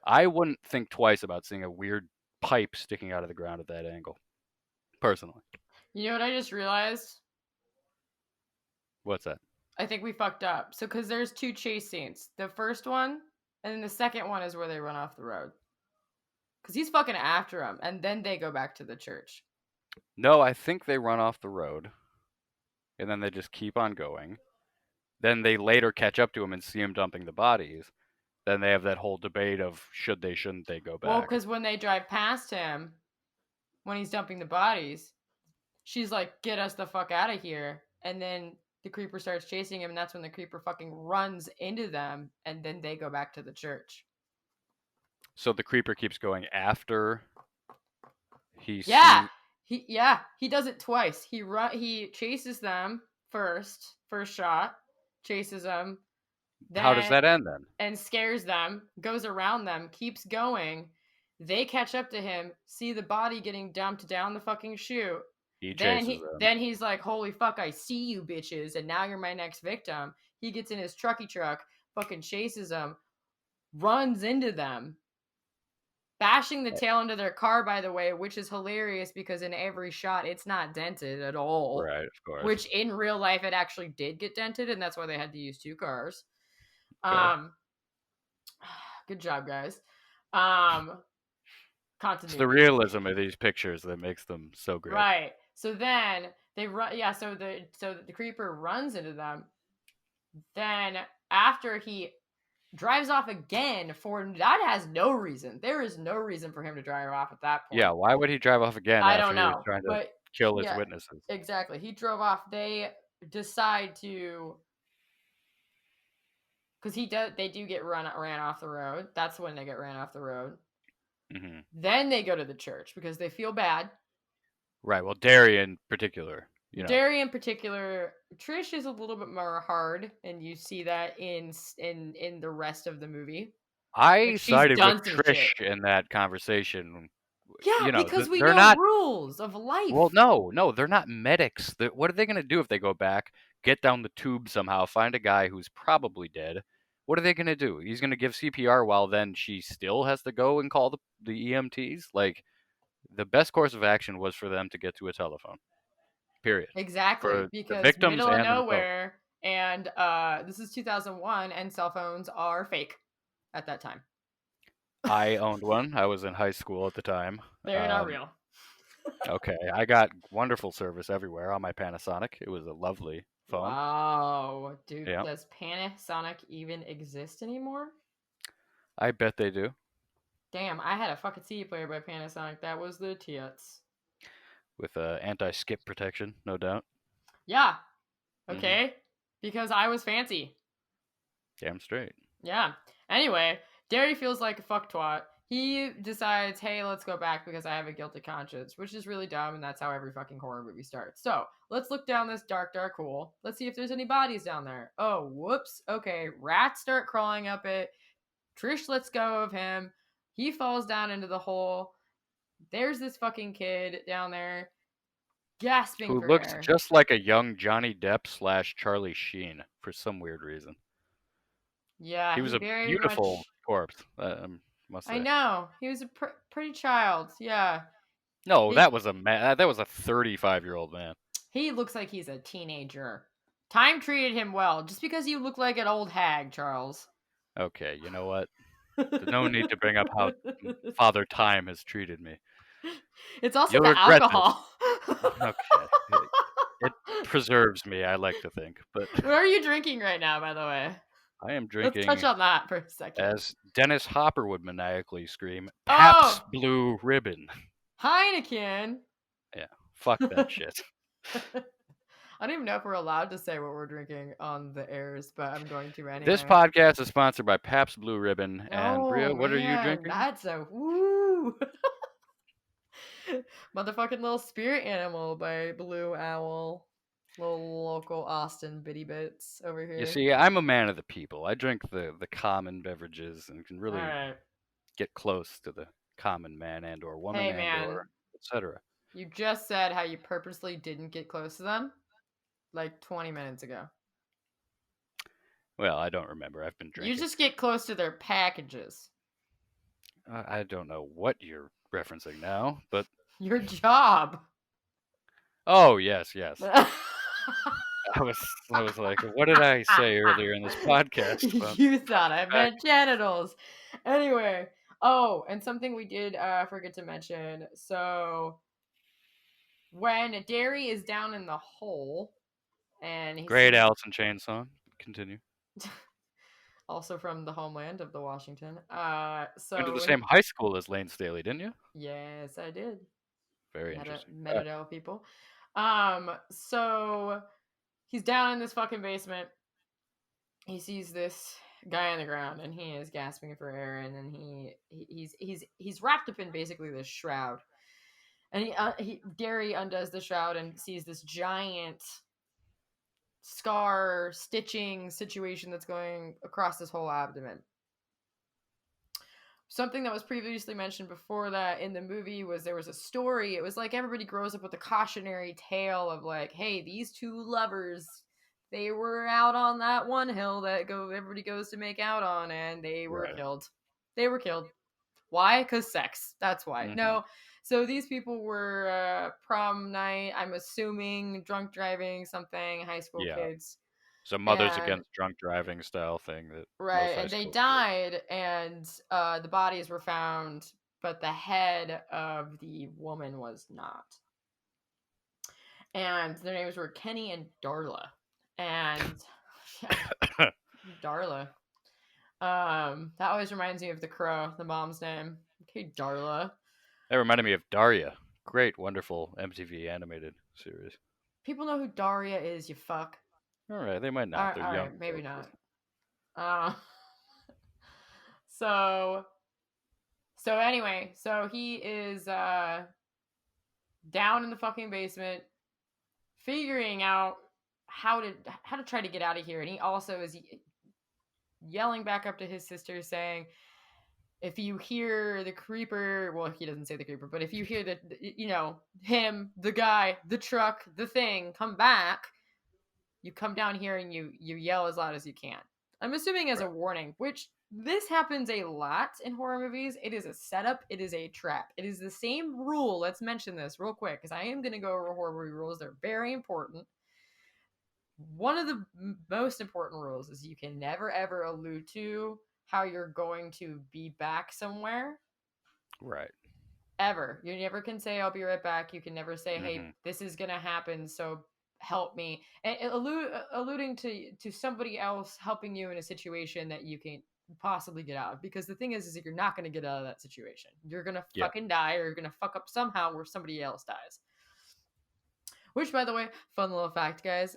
I wouldn't think twice about seeing a weird pipe sticking out of the ground at that angle, personally. You know what I just realized? What's that? I think we fucked up. So, because there's two chase scenes. The first one, and then the second one is where they run off the road. Because he's fucking after him, and then they go back to the church. No, I think they run off the road and then they just keep on going. Then they later catch up to him and see him dumping the bodies. Then they have that whole debate of should they, shouldn't they go Well, back. because when they drive past him, when he's dumping the bodies, she's like, "Get us the fuck out of here!" And then the creeper starts chasing him, and that's when the creeper fucking runs into them, and then they go back to the church. So the creeper keeps going after he Yeah, sees. he does it twice. He chases them first shot, chases them, How does then that end then? and scares them, goes around them, keeps going. They catch up to him, see the body getting dumped down the fucking chute. He chases them. Then he's like, "Holy fuck, I see you bitches, and now you're my next victim." He gets in his trucky truck, fucking chases them, runs into them, bashing the tail into their car, by the way, which is hilarious because in every shot it's not dented at all. Right, of course. Which in real life it actually did get dented, and that's why they had to use two cars. Okay. Good job, guys. It's the Continuity. realism of these pictures that makes them so great. Right. So then they run. Yeah. So the creeper runs into them. Then after he drives off again for that has no reason. There is no reason for him to drive off at that Yeah, point. why would he drive off again I don't after he was know, trying to but kill his yeah, witnesses? exactly. He drove off. They decide to because he does. They do get ran off the road. That's when they get ran off the road. Hmm. Then they go to the church because they feel bad. Right. Well, Derry in particular, Derry in particular, Trish is a little bit more hard, and you see that in the rest of the movie. I Like she's sided with done some shit. Trish in that conversation. Yeah, because we They're know not. rules of Well, life. no, they're not medics. What are they going to do if they go back, get down the tube somehow, find a guy who's probably dead? What are they going to do? He's going to give CPR while then she still has to go and call the EMTs? Like, the best course of action was for them to get to a telephone. Period. Exactly, For the because victims middle of and themselves. nowhere, and this is 2001, and cell phones are fake at that time. I owned one. I was in high school at the time. They're not real. Okay, I got wonderful service everywhere on my Panasonic. It was a lovely phone. Wow, dude, Yeah, does Panasonic even exist anymore? I bet they do. Damn, I had a fucking CD player by Panasonic. That was the tits. With anti-skip protection, no doubt. Yeah, Hmm. okay. Because I was fancy. Damn straight. Yeah. Anyway, Derry feels like a fuck twat. He decides, hey, let's go back because I have a guilty conscience, which is really dumb, and that's how every fucking horror movie starts. So let's look down this dark, dark hole. Let's see if there's any bodies down there. Oh, whoops. Okay, rats start crawling up it. Trish lets go of him. He falls down into the hole. There's this fucking kid down there gasping Who for looks air. just like a young Johnny Depp slash Charlie Sheen for some weird reason. Yeah, He was he a very beautiful much. corpse, must I say. know. He was a pretty child. Yeah. No, He, that was a man. That was a 35-year-old man. he looks like he's a teenager. Time treated him well, just because you look like an old hag, Charles. Okay, you know what? There's no need to bring up how Father Time has treated me. It's also You'll the regret this. alcohol. Okay. It preserves me, I like to think, but What are you drinking right now, by the way? I am Let's touch drinking, on that for a second. as Dennis Hopper would maniacally scream, Oh, Pabst Blue Ribbon. Heineken. Yeah, fuck that shit. I don't even know if we're allowed to say what we're drinking on the airs, but I'm going to This anyway. podcast is sponsored by Pabst Blue Ribbon. And Oh Bria, what are you man, drinking? that's a woo! Motherfucking little spirit animal by Blue Owl. Little local Austin bitty bits over You here. see, I'm a man of the people. I drink the common beverages and can All really right. get close to the common man and or woman Hey and man, or etc. you just said how you purposely didn't get close to them like 20 minutes ago. Well, I don't remember. I've been You drinking. just get close to their packages. I don't know what you're referencing now, but Your job. oh yes, yes. I was I was like, what did I say earlier in this podcast about You thought I back? meant genitals. Anyway. Oh, and something we did forget to mention. So when Derry is down in the hole and he Great sees Alice in Chains song. Continue. also from the homeland of the Washington. Went to So the when same high school as Lane Staley, didn't you? yes, I did. Very Meta interesting. Metadel people. So he's down in this fucking basement. He sees this guy on the ground and he is gasping for air, and then he's wrapped up in basically this shroud. And Gary undoes the shroud and sees this giant scar stitching situation that's going across his whole abdomen. Something that was previously mentioned before that in the movie was there was a story. It was like everybody grows up with a cautionary tale of like, hey, these two lovers, they were out on that one hill that everybody goes to make out on, and they were Right. killed. They were killed. Why? Because sex. That's why. Hmm. No. So these people were prom night. I'm assuming drunk driving, something, high school Yeah. kids, So mothers and against drunk driving style thing that right, most high and they schools do. died, and the bodies were found, but the head of the woman was not. And their names were Kenny and Darla, and yeah, Darla. That always reminds me of The Crow, the mom's name. Okay, Darla. That reminded me of Daria. Great, wonderful MTV animated series. People know who Daria is. You fuck. All right, they might All not. right, They're all young right, maybe folks. not. Uh, so so anyway, so he is down in the fucking basement figuring out how to try to get out of here, and he also is yelling back up to his sister saying, if you hear the creeper, well, he doesn't say the creeper, but if you hear the, him, the guy, the truck, the thing come back, you come down here and you yell as loud as you can. I'm assuming as a Right. warning, which this happens a lot in horror movies. It is a setup, it is a trap. It is the same rule. Let's mention this real quick because I am going to go over horror movie rules. They're very important. One of the most important rules is you can never ever allude to how you're going to be back somewhere. Right. ever. You never can say I'll be right back. You can never say, hey, Hmm. this is gonna happen, so help me. And alluding to somebody else helping you in a situation that you can possibly get out of. Because the thing is that you're not gonna get out of that situation. You're gonna Yeah, fucking die, or you're gonna fuck up somehow where somebody else dies. Which, by the way, fun little fact, guys.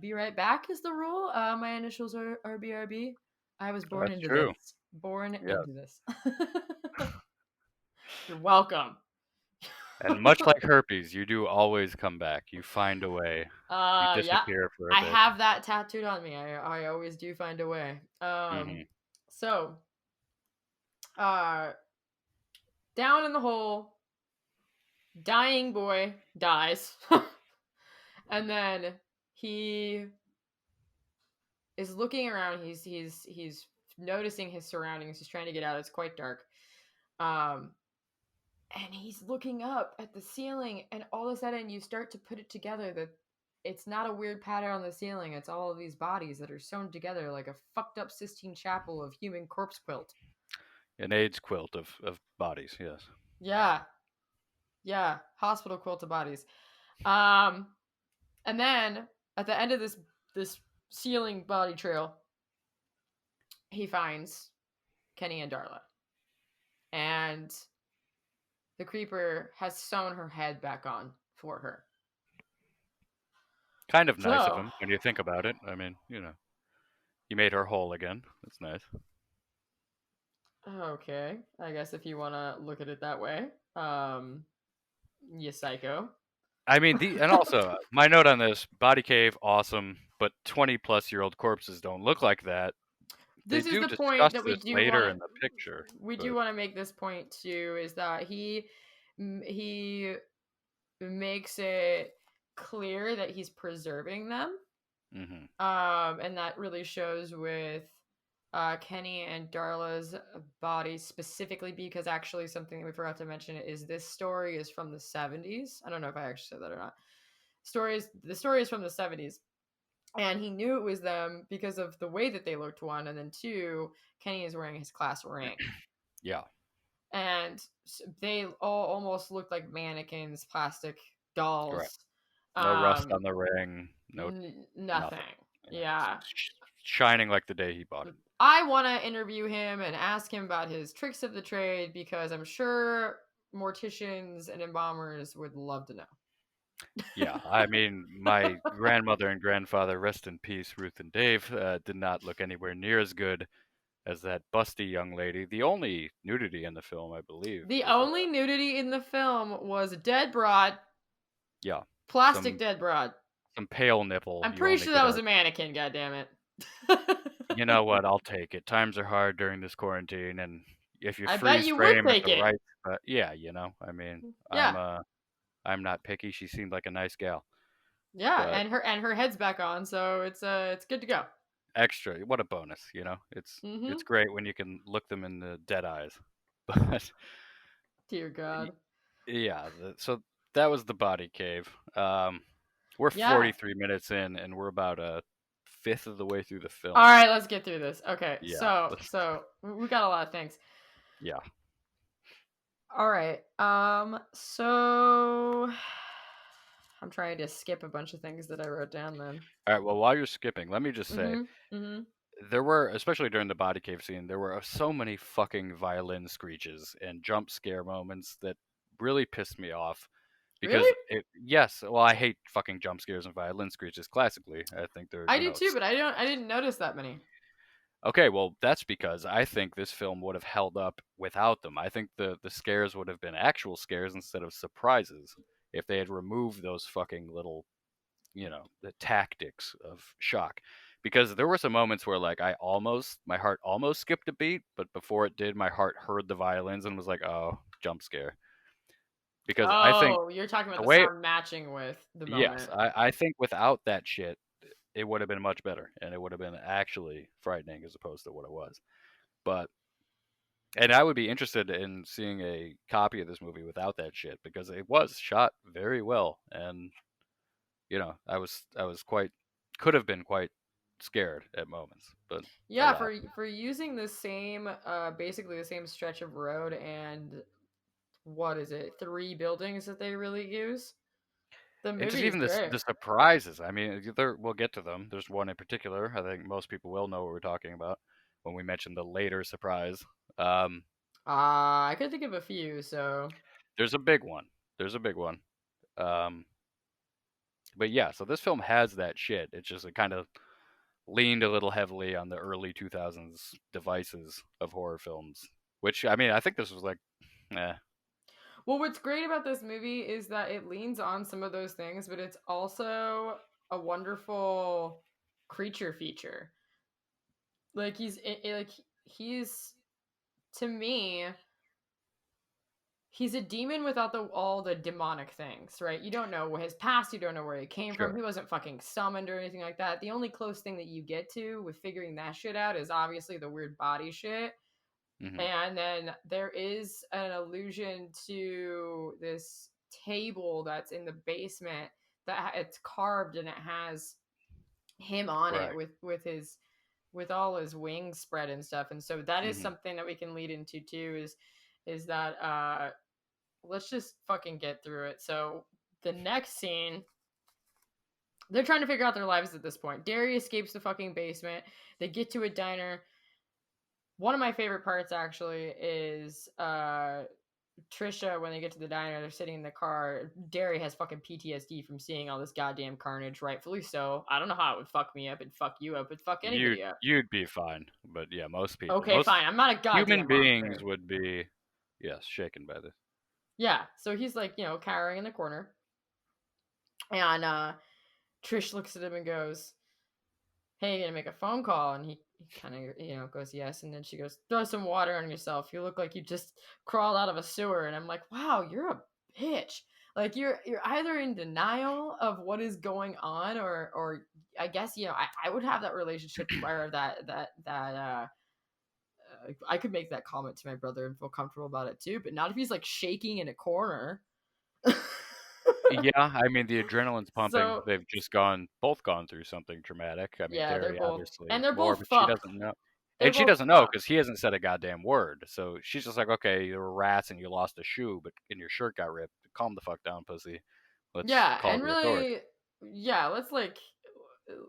Be right back is the rule. My initials are BRB. I was born that's into true. this. Born Yeah, into this. You're welcome. and much like herpes, you do always come back. You find a way. You Yeah. disappear for a I bit. have that tattooed on me. I always do find a way. Hmm. So, uh, down in the hole, dying boy dies, and then he is looking around. He's noticing his surroundings. He's trying to get out. It's quite dark. Um, and he's looking up at the ceiling, and all of a sudden you start to put it together that it's not a weird pattern on the ceiling. It's all of these bodies that are sewn together like a fucked up Sistine Chapel of human corpse quilt. An AIDS quilt of bodies. Yes. Yeah, yeah, hospital quilt of bodies. Um, and then at the end of this ceiling body trail, he finds Kenny and Darla, and the creeper has sewn her head back on for her. Kind of nice of So, him when you think about it. I mean, he made her whole again. That's nice. okay, I guess if you want to look at it that way, you psycho. I mean, and also my note on this: body cave, awesome, but 20-plus-year-old corpses don't look like that. They This is do the discuss point that this later in the picture, we do but want to make this point too, is that he makes it clear that he's preserving them. hmm And that really shows with Kenny and Darla's bodies specifically, because actually something that we forgot to mention is this story is from the 70s. I don't know if I actually said that or not. The story is from the 70s, and he knew it was them because of the way that they looked, one, and then two, Kenny is wearing his class rank, yeah, and they all almost looked like mannequins, plastic right. dolls. No rust um on the ring, no nothing. Nothing. Yeah, Yeah. shining like the day he bought it. I want to interview him and ask him about his tricks of the trade, because I'm sure morticians and embalmers would love to know. Yeah, I mean, my grandmother and grandfather, rest in peace, Ruth and Dave, did not look anywhere near as good as that busty young lady. The only nudity in the film, I believe, The is only nudity in the film was a dead broad, yeah, plastic some dead broad. some pale nipple I'm you pretty only sure get that was out. a mannequin, God damn it. You know what? I'll take it. Times are hard during this quarantine, and if you I bet freeze you would frame at take the it. right, yeah, I mean, Yeah. I'm not picky. She seemed like a nice gal, Yeah, but and her head's back on, so it's good to go. extra. What a bonus, it's Mhm. great when you can look them in the dead eyes. But Dear God. yeah, so that was the body cave. We're Yeah. 43 minutes in, and we're about a fifth of the way through the All film. right, let's get through this. Okay. Yeah, So we got a lot of things. yeah. All right. So I'm trying to skip a bunch of things that I wrote down then. All right. Well, while you're skipping, let me just say Mhm. Mhm. there were, especially during the body cave scene, there were so many fucking violin screeches and jump scare moments that really pissed me off. Because Really? yes, well, I hate fucking jump scares and violin screeches classically. I think they're, I do too, but I didn't notice that many. okay. Well, that's because I think this film would have held up without them. I think the scares would have been actual scares instead of surprises if they had removed those fucking little, the tactics of shock. Because there were some moments where like my heart almost skipped a beat, but before it did, my heart heard the violins and was like, oh, jump scare. Because I think Oh, you're talking about the the way sound matching with the yes, moment. I think without that shit, it would have been much better, and it would have been actually frightening as opposed to what it was. But and I would be interested in seeing a copy of this movie without that shit because it was shot very well, and I was quite could have been quite scared at moments, but Yeah, alas, for using the same basically the same stretch of road and what is it, 3 buildings that they really use. The And just movie is even great. the surprises. I mean, we'll get to them. There's one in particular. I think most people will know what we're talking about when we mention the later surprise. Um, I could think of a few. So there's a big one. There's a big one. Um, but yeah, so this film has that shit. It's just it kind of leaned a little heavily on the early 2000s devices of horror films, which I mean, I think this was like, eh, well, what's great about this movie is that it leans on some of those things, but it's also a wonderful creature feature. Like he's to me, he's a demon without all the demonic things, right? You don't know his past, you don't know where he came from. sure. He wasn't fucking summoned or anything like that. The only close thing that you get to with figuring that shit out is obviously the weird body shit. Hmm. And then there is an allusion to this table that's in the basement that it's carved and it has him on Right. it with all his wings spread and stuff. And so that is Hmm. something that we can lead into too is that let's just fucking get through it. So the next scene, they're trying to figure out their lives at this point. Derry escapes the fucking basement. They get to a diner. One of my favorite parts actually is Trisha, when they get to the diner, they're sitting in the car. Derry has fucking PTSD from seeing all this goddamn carnage, rightfully so. I don't know how it would fuck me up and fuck you up, but fuck You'd anybody up. you'd be fine, but yeah, most people, Okay, most fine. I'm not a human goddamn beings monster. would be, yes, shaken by this. Yeah, so he's like, cowering in the corner. And Trish looks at him and goes, "Hey, you gonna make a phone call?" And he kind of, goes, "Yes." And then she goes, "Throw some water on yourself. You look like you just crawled out of a sewer." And I'm like, wow, you're a bitch. Like you're either in denial of what is going on, or I guess I would have that relationship where I could make that comment to my brother and feel comfortable about it too, but not if he's like shaking in a corner. Yeah, I mean the adrenaline's pumping. So They've just both gone through something traumatic. I mean, yeah, they're Derry both obviously and they're more, both but she fucked. doesn't know, They're and she both doesn't know because fucked. he hasn't said a goddamn word. So she's just like, okay, there were rats and you lost a shoe, but and your shirt got ripped. Calm the fuck down, pussy. Let's Yeah, call and the authorities. really, yeah, let's like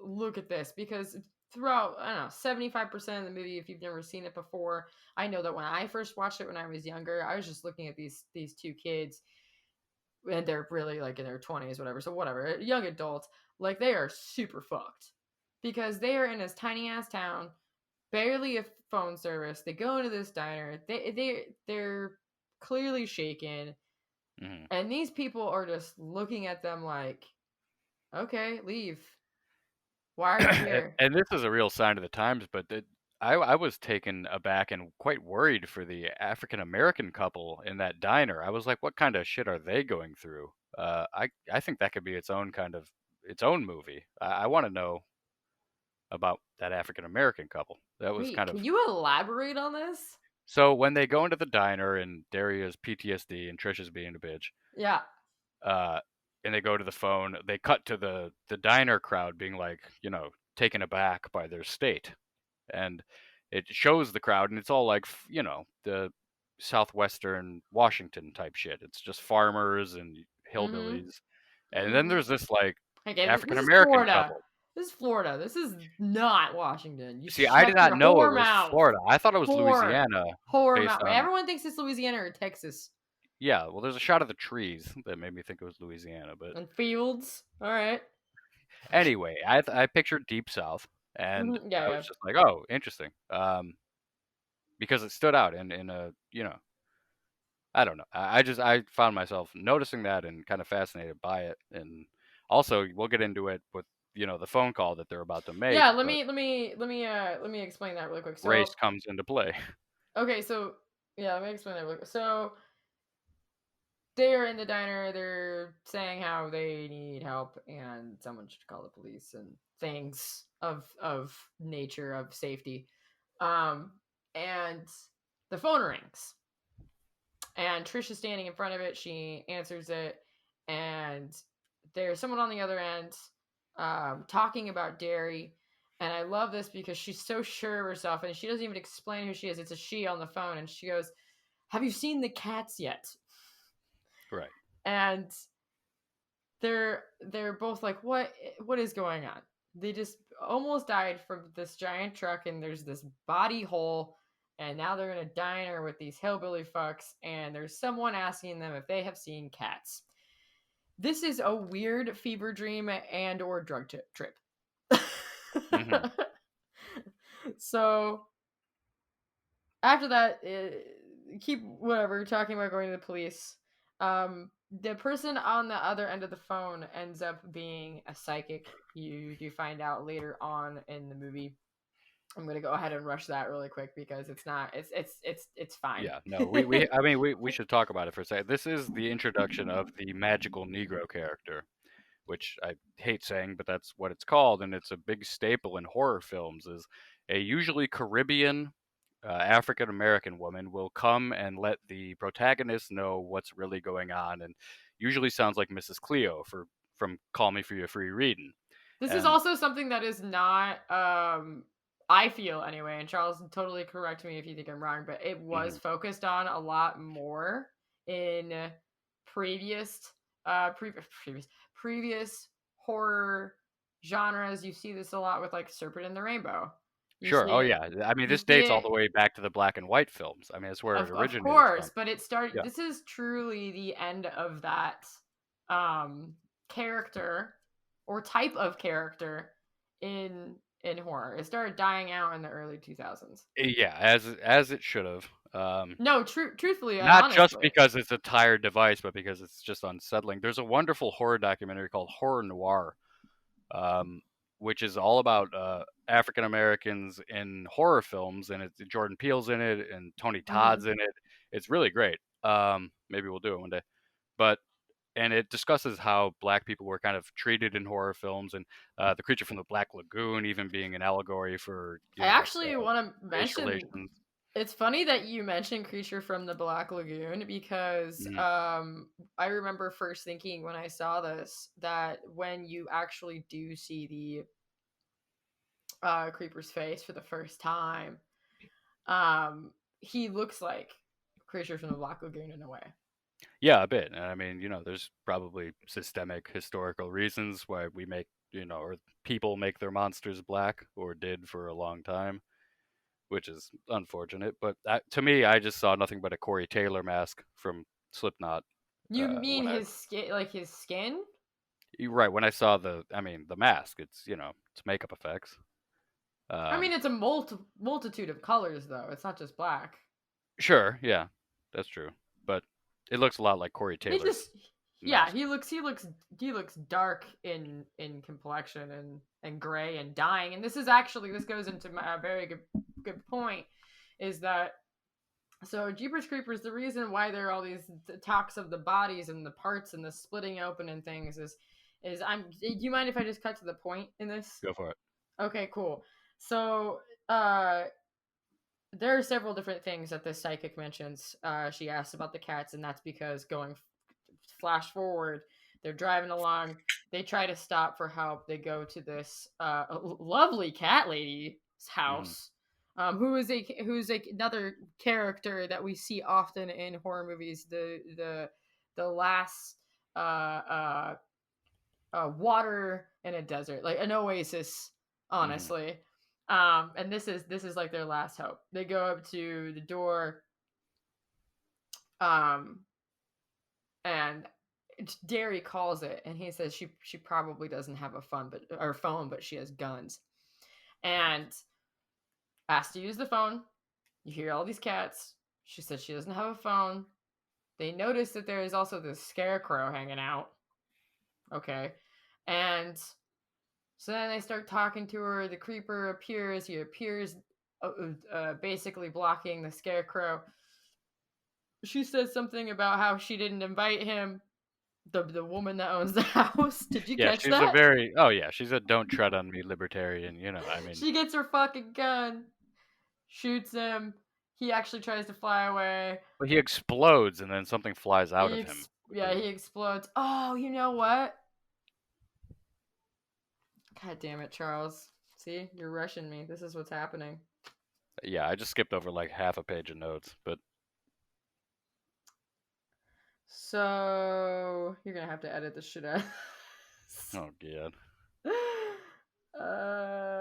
look at this because throughout, I don't know, 75% of the movie, if you've never seen it before, I know that when I first watched it when I was younger, I was just looking at these two kids and they're really like in their 20s, whatever. So whatever, young adults, like they are super fucked because they are in this tiny ass town, barely a phone service. They go into this diner. They're clearly shaken, Hmm. and these people are just looking at them like, okay, leave. Why are you here? And this is a real sign of the times, but I was taken aback and quite worried for the African American couple in that diner. I was like, what kind of shit are they going through? I think that could be its own movie. I want to know about that African American couple. That was Wait, kind of can you elaborate on this? so when they go into the diner and Daria's PTSD and Trisha's being a bitch, Yeah. uh, and they go to the phone, they cut to the diner crowd being like, taken aback by their state, and it shows the crowd, and it's all like, the southwestern Washington type shit. It's just farmers and Mm-hmm. hillbillies, and then Mm-hmm. there's this like Okay, African this is American Florida. couple. This is Florida. This is not Washington. You See, I did shut not your know it whore was mouth. Florida. I thought it was Whore. Louisiana, Whore based mouth. on, Everyone thinks it's Louisiana or Texas. yeah. Well, there's a shot of the trees that made me think it was Louisiana, but And fields. All right. anyway, I pictured Deep South, and Mm-hmm. Yeah, I yeah. was just like, oh, interesting, because it stood out in a I don't know. I found myself noticing that and kind of fascinated by it, and also we'll get into it with the phone call that they're about to make, Yeah, but let me explain that really quick. So race comes into play. okay, so yeah, let me explain that really quick. So they're in the diner, they're saying how they need help and someone should call the police and things of nature of safety. Um and the phone rings and Trish is standing in front of it. She answers it, and there's someone on the other end talking about Derry. And I love this because she's so sure of herself, and she doesn't even explain who she is. It's a she on the phone, and she goes, "Have you seen the cats yet?" Right. And they're both like, what is going on? They just almost died from this giant truck, and there's this body hole, and now they're in a diner with these hillbilly fucks, and there's someone asking them if they have seen cats. This is a weird fever dream and or drug trip. Hmm. So after that, keep whatever talking about going to the police. The person on the other end of the phone ends up being a psychic. You find out later on in the movie. I'm gonna go ahead and rush that really quick because it's not. It's fine. Yeah, no, we I mean we should talk about it for a second. This is the introduction of the magical Negro character, which I hate saying, but that's what it's called, and it's a big staple in horror films. Is a usually Caribbean, African American woman will come and let the protagonist know what's really going on, and usually sounds like Mrs. Cleo from Call Me for Your Free Reading, This is and also something that is not I feel anyway, and Charles totally correct me if you think I'm wrong, but it was mhm. focused on a lot more in previous previous horror genres. You see this a lot with like Serpent in the Rainbow. You Sure. see Oh it yeah. I mean, you this see dates all it the way back to the black and white films. I mean, that's where it of originated from. course, but it started. Yeah. This is truly the end of that character or type of character in horror. It started dying out in the early 2000s. Yeah, as it should have. No, truthfully and Not just honestly. because it's a tired device, but because it's just unsettling. There's a wonderful horror documentary called Horror Noir, um, which is all about African Americans in horror films, and it's Jordan Peele's in it, and Tony Todd's Mhm. in it. It's really great. Maybe we'll do it one day. But and it discusses how black people were kind of treated in horror films, and the creature from the Black Lagoon even being an allegory for I actually want to race mention relations. it's funny that you mentioned Creature from the Black Lagoon because Mhm. I remember first thinking when I saw this that when you actually do see the Creeper's face for the first time, he looks like Creature from the Black Lagoon in a way. Yeah, a bit. And I mean, there's probably systemic historical reasons why we make, or people make their monsters black or did for a long time, which is unfortunate. But to me, I just saw nothing but a Corey Taylor mask from Slipknot. You mean When I, his skin, like his skin? you're right, when I saw I mean, the mask, it's makeup effects. I mean, Um, it's a multitude of colors, though. It's not just black. sure, yeah, that's true. But it looks a lot like Corey He Taylor's just, yeah, mask. he looks dark in complexion and gray and dying. And this goes into my very good point, is that so Jeepers Creepers, the reason why there are all these talks of the bodies and the parts and the splitting open and things is I'm. Do you mind if I just cut to the point in this? Go for it. Okay, cool. So, uh, there are several different things that this psychic mentions. She asks about the cats, and that's because going flash forward, they're driving along. They try to stop for help. They go to this lovely cat lady's Hmm. house, who's another character that we see often in horror movies. The last uh, uh, water in a desert, like an oasis, Hmm. honestly. And this is like their last hope. They go up to the door, um, and Derry calls it, and he says she probably doesn't have a phone, but she has guns, and asks to use the phone. You hear all these cats. She says she doesn't have a phone. They notice that there is also this scarecrow hanging out. Okay, and so then they start talking to her. The creeper appears. He appears, basically blocking the scarecrow. She says something about how she didn't invite him. The woman that owns the house. Did you Yeah, catch she's a that? very oh yeah, she's a don't tread on me libertarian. I mean, She gets her fucking gun, shoots him. He actually tries to fly away. but he explodes and then something flies out of him, which Yeah, is he explodes. Oh, you know what? God damn it, Charles. See, you're rushing me. This is what's happening. yeah. I just skipped over like half a page of notes, but So you're gonna have to edit the shit out. Oh god. uh,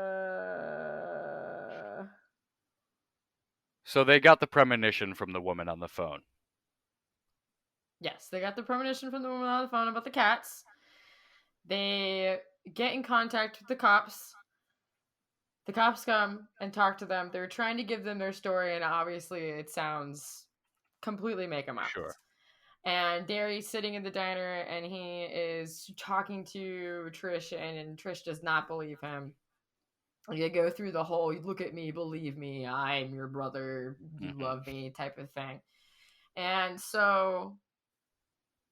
So they got the premonition from the woman on the phone. yes, they got the premonition from the woman on the phone about the cats. They get in contact with the cops. The cops come and talk to them. They're trying to give them their story, and obviously it sounds completely make them up. Sure. And Derry's sitting in the diner and he is talking to Trish, and Trish does not believe him. They go through the whole look at me, believe me, I'm your brother, you Hmm. love me type of thing. And so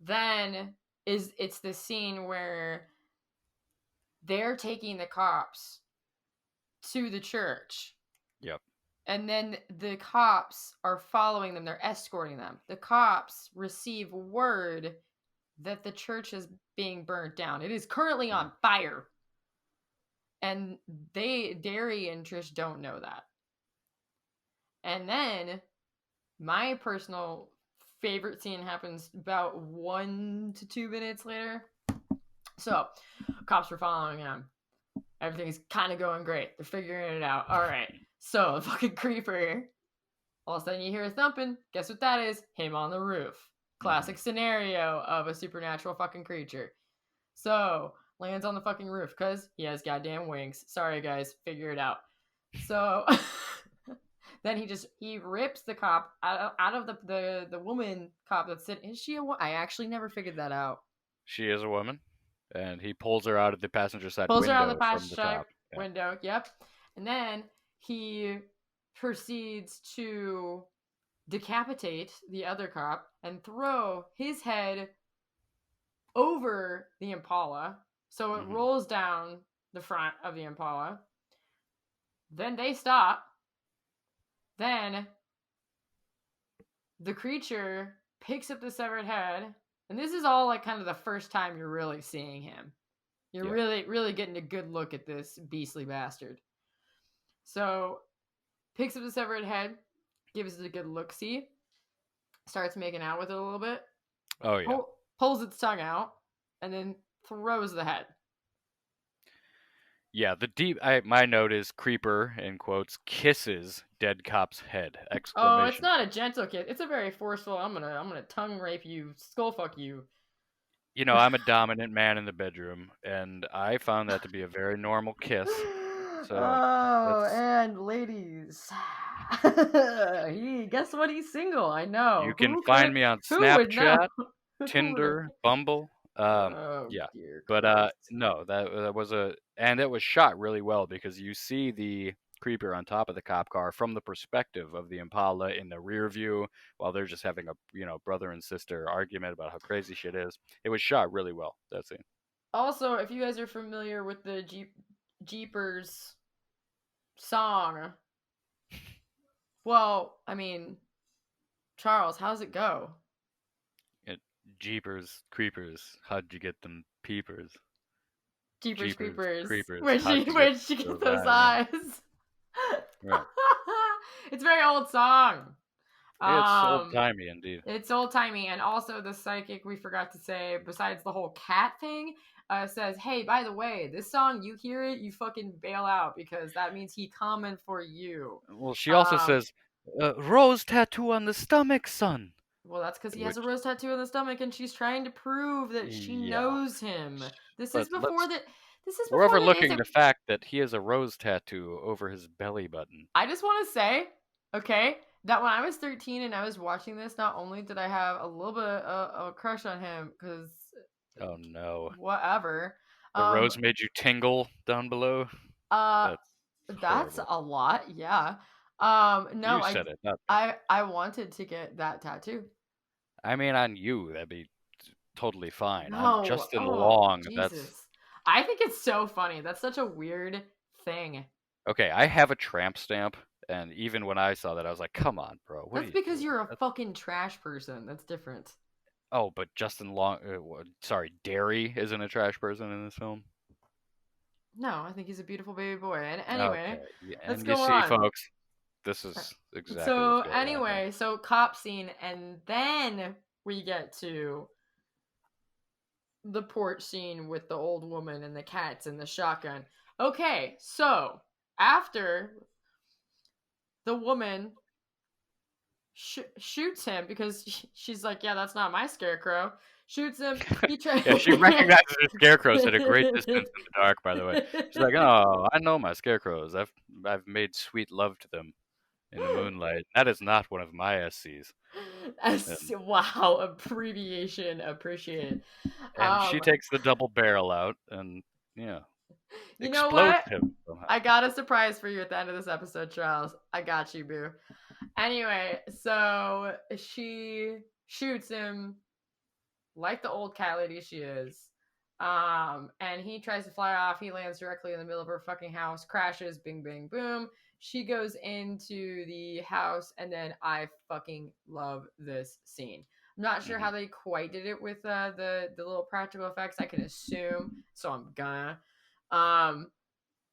then it's the scene where they're taking the cops to the church. Yep. And then the cops are following them, they're escorting them. The cops receive word that the church is being burnt down. It is currently Mm. on fire. And Derry and Trish don't know that. And then my personal favorite scene happens about 1 to 2 minutes later. So, cops are following him. Everything's kind of going great. They're figuring it out. All right. So, the fucking creeper. All of a sudden, you hear a thumping. Guess what that is? Him on the roof. Classic scenario of a supernatural fucking creature. So, lands on the fucking roof because he has goddamn wings. Sorry, guys. Figure it out. So, then he rips the cop out of the woman cop that's sitting. Is she a woman? I actually never figured that out. She is a woman, and he pulls her out of the passenger side Pulls her out of the window from passenger the side top. Yeah. window. Yep. And then he proceeds to decapitate the other cop and throw his head over the Impala. So it Hmm. rolls down the front of the Impala. Then they stop. Then the creature picks up the severed head. And this is all like kind of the first time you're really seeing him. You're Yeah. really getting a good look at this beastly bastard. So picks up the severed head, gives it a good look see, starts making out with it a little bit, Oh yeah. pulls its tongue out, and then throws the head. Yeah. My note is creeper in quotes kisses dead cop's head! Oh, it's Exclamation not a point. gentle kiss. It's a very forceful. I'm gonna tongue rape you, skull fuck you. You know, I'm a dominant man in the bedroom, and I found that to be a very normal kiss. So Oh, that's and ladies, guess what? He's single. I you know. can find me on Who would know? Snapchat, Who would have? Tinder, Bumble. Oh Yeah. dear But Christ. no, that was and it was shot really well because you see the creeper on top of the cop car from the perspective of the Impala in the rear view while they're just having a brother and sister argument about how crazy shit is. It was shot really well, that scene. Also, if you guys are familiar with the Jeepers song, well, I mean, Charles, how's it go? It, Jeepers creepers, how'd you get them peepers? Jeepers Jeepers Creepers. creepers, Where'd how'd she you get where'd she get those those eyes? Yeah, eyes? right. It's a very old song. It's old Um, timey indeed. it's old timey, and also the psychic we forgot to say, besides the whole cat thing, says, "Hey, by the way, this song you hear it, you fucking bail out because that means he coming for you." Well, she also Um, says, "Rose tattoo on the stomach, son." well, that's because he has a Which, rose tattoo on the stomach, and she's trying to prove that she yeah, knows him. This is but before that. This is we're before the days overlooking of. the fact that he has a rose tattoo over his belly button. I just want to say, okay, that when I was 13 and I was watching this, not only did I have a little bit of a crush on him, because Oh no, whatever, the um, rose made you tingle down below. uh, That's that's horrible. a lot, yeah. No, You said it, not me. I wanted to get that tattoo. I mean, on you, that'd be totally fine. On No, Justin oh Long, that's Jesus, I think it's so funny. That's such a weird thing. okay. I have a tramp stamp, and even when I saw that, I was like, "Come on, bro, what are That's you because doing?" you're a fucking trash person. That's different. Oh, but Justin Long, sorry, Derry isn't a trash person in this film. No, I think he's a beautiful baby boy. And Okay, anyway, yeah, let's and you go see, on. folks, this is exactly what's So going on here. anyway, so cop scene, and then we get to the porch scene with the old woman and the cats and the shotgun. Okay, so after the woman shoots him because she's like, yeah, that's not my scarecrow. Shoots him. He tries. Yeah, she recognizes her scarecrows at a great distance in the dark, by the way. She's like, "Oh, I know my scarecrows. I've made sweet love to them in the moonlight. That is not one of my SCs." And Wow, abbreviation appreciated. and she Um, takes the double barrel out and yeah, you know explodes what? him somehow. I got a surprise for you at the end of this episode, Charles. I got you, boo. Anyway, so she shoots him like the old cat lady she is. And he tries to fly off. He lands directly in the middle of her fucking house, crashes, bing, bing, boom. She goes into the house, and then I fucking love this scene. I'm not sure Hmm. how they quite did it with the little practical effects. I can assume, so I'm gonna. Um,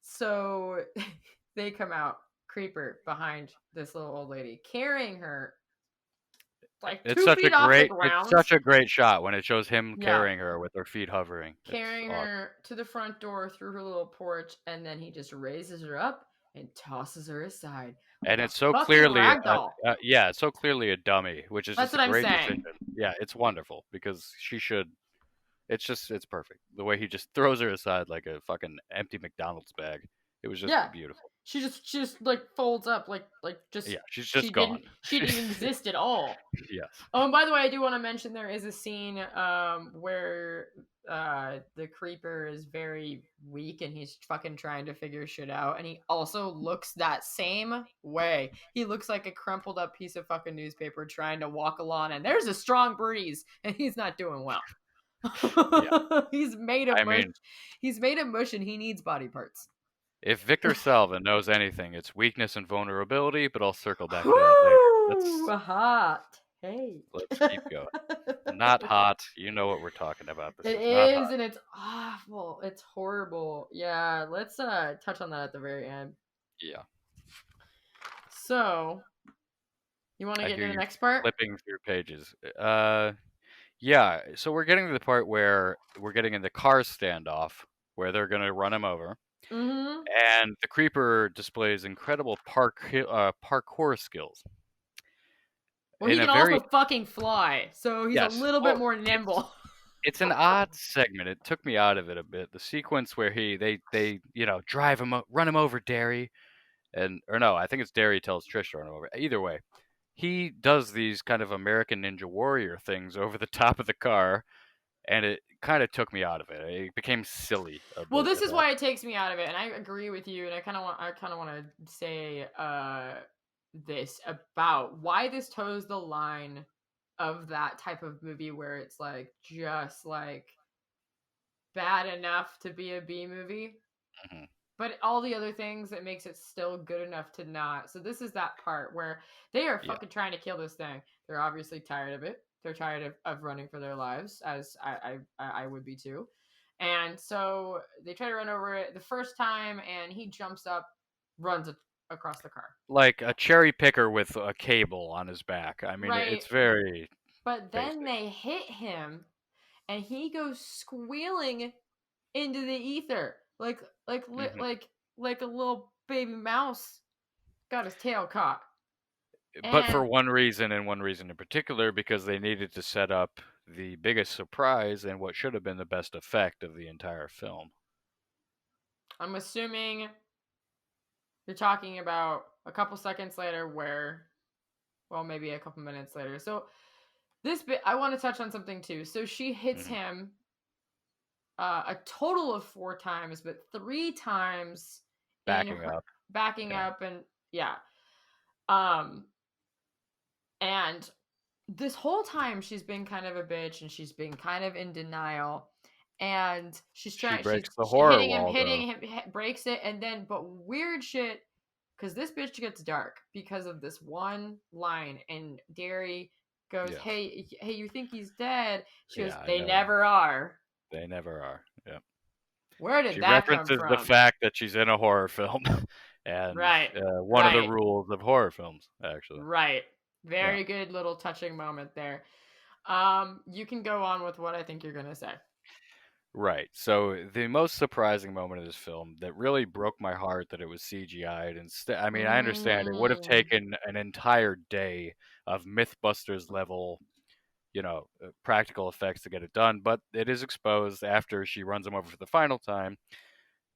so they come out, creeper behind this little old lady, carrying her like It's 2 feet off the ground. such a great shot when it shows him Yeah, carrying her with her feet hovering. It's carrying awesome. her to the front door through her little porch, and then he just raises her up and tosses her aside like And a it's so fucking clearly, rag doll. yeah, it's so clearly a dummy, which is That's just a what I'm great saying. decision. Yeah, it's wonderful because she should. It's perfect. The way he just throws her aside like a fucking empty McDonald's bag. It was just Yeah, beautiful. she just like folds up like just Yeah, she's just gone. she didn't exist at all. Yes. Oh, and by the way, I do want to mention there is a scene where the creeper is very weak and he's fucking trying to figure shit out, and he also looks that same way. He looks like a crumpled up piece of fucking newspaper trying to walk along, and there's a strong breeze, and he's not doing well. Yeah. He's made of I mush. mean, He's made of mush, and he needs body parts. if Victor Salva knows anything, it's weakness and vulnerability, but I'll circle back to that later. Whoo! Hot. Hey. Let's keep going. Not hot. You know what we're talking about. This It is not is, hot. and it's awful. It's horrible. Yeah, let's touch on that at the very end. Yeah. So, you want to I get hear into the you next part? flipping through pages. Yeah, so we're getting to the part where we're getting in the car standoff where they're going to run him over. Mm-hmm. And the creeper displays incredible parkour skills Well, he in a can very also fucking fly, so he's a yes. little bit Well, more nimble. it's an odd segment. It took me out of it a bit. The sequence where they drive him run him over, Derry, and or no, I think it's Derry tells Trish to run him over. Either way, he does these kind of American Ninja Warrior things over the top of the car, and it kind of took me out of it. It became silly a Well, bit this at is that. why it takes me out of it, and I agree with you. And I kind of want to say this about why this toes the line of that type of movie where it's like just like bad enough to be a B movie, Hmm. but all the other things it makes it still good enough to not. So this is that part where they are Yeah, fucking trying to kill this thing. They're obviously tired of it. They're tired of running for their lives, as I would be too. And so they try to run over it the first time, and he jumps up, runs across the car. like a cherry picker with a cable on his back. I mean, Right. it's very But then basic. they hit him, and he goes squealing into the ether, Hmm. like a little baby mouse got his tail caught. But for And one reason, and one reason in particular, because they needed to set up the biggest surprise and what should have been the best effect of the entire film. I'm assuming you're talking about a couple seconds later where, well, maybe a couple minutes later. So this bit, I want to touch on something too. So she hits Hmm. him a total of 4 times, but 3 times in Backing her up. backing Yeah. up, and yeah. Um, and this whole time she's been kind of a bitch, and she's been kind of in denial, and She breaks the she's horror hitting him, wall, though. breaks it, and then but weird shit, because this bitch gets dark because of this one line, and Derry goes, Yes. hey, you think he's dead? She goes, Yeah, I they know. never are. They never are. Yeah. Where did She that come references the from? fact that she's in a horror film, and Right, one of the right, rules of horror films, actually. right. Yeah. Very good little touching moment there. You can go on with what I think you're gonna say. Right. So the most surprising moment of this film that really broke my heart that it was CGI'd instead. I mean, I understand it would have Mm. taken an entire day of MythBusters level, practical effects to get it done, but it is exposed after she runs him over for the final time.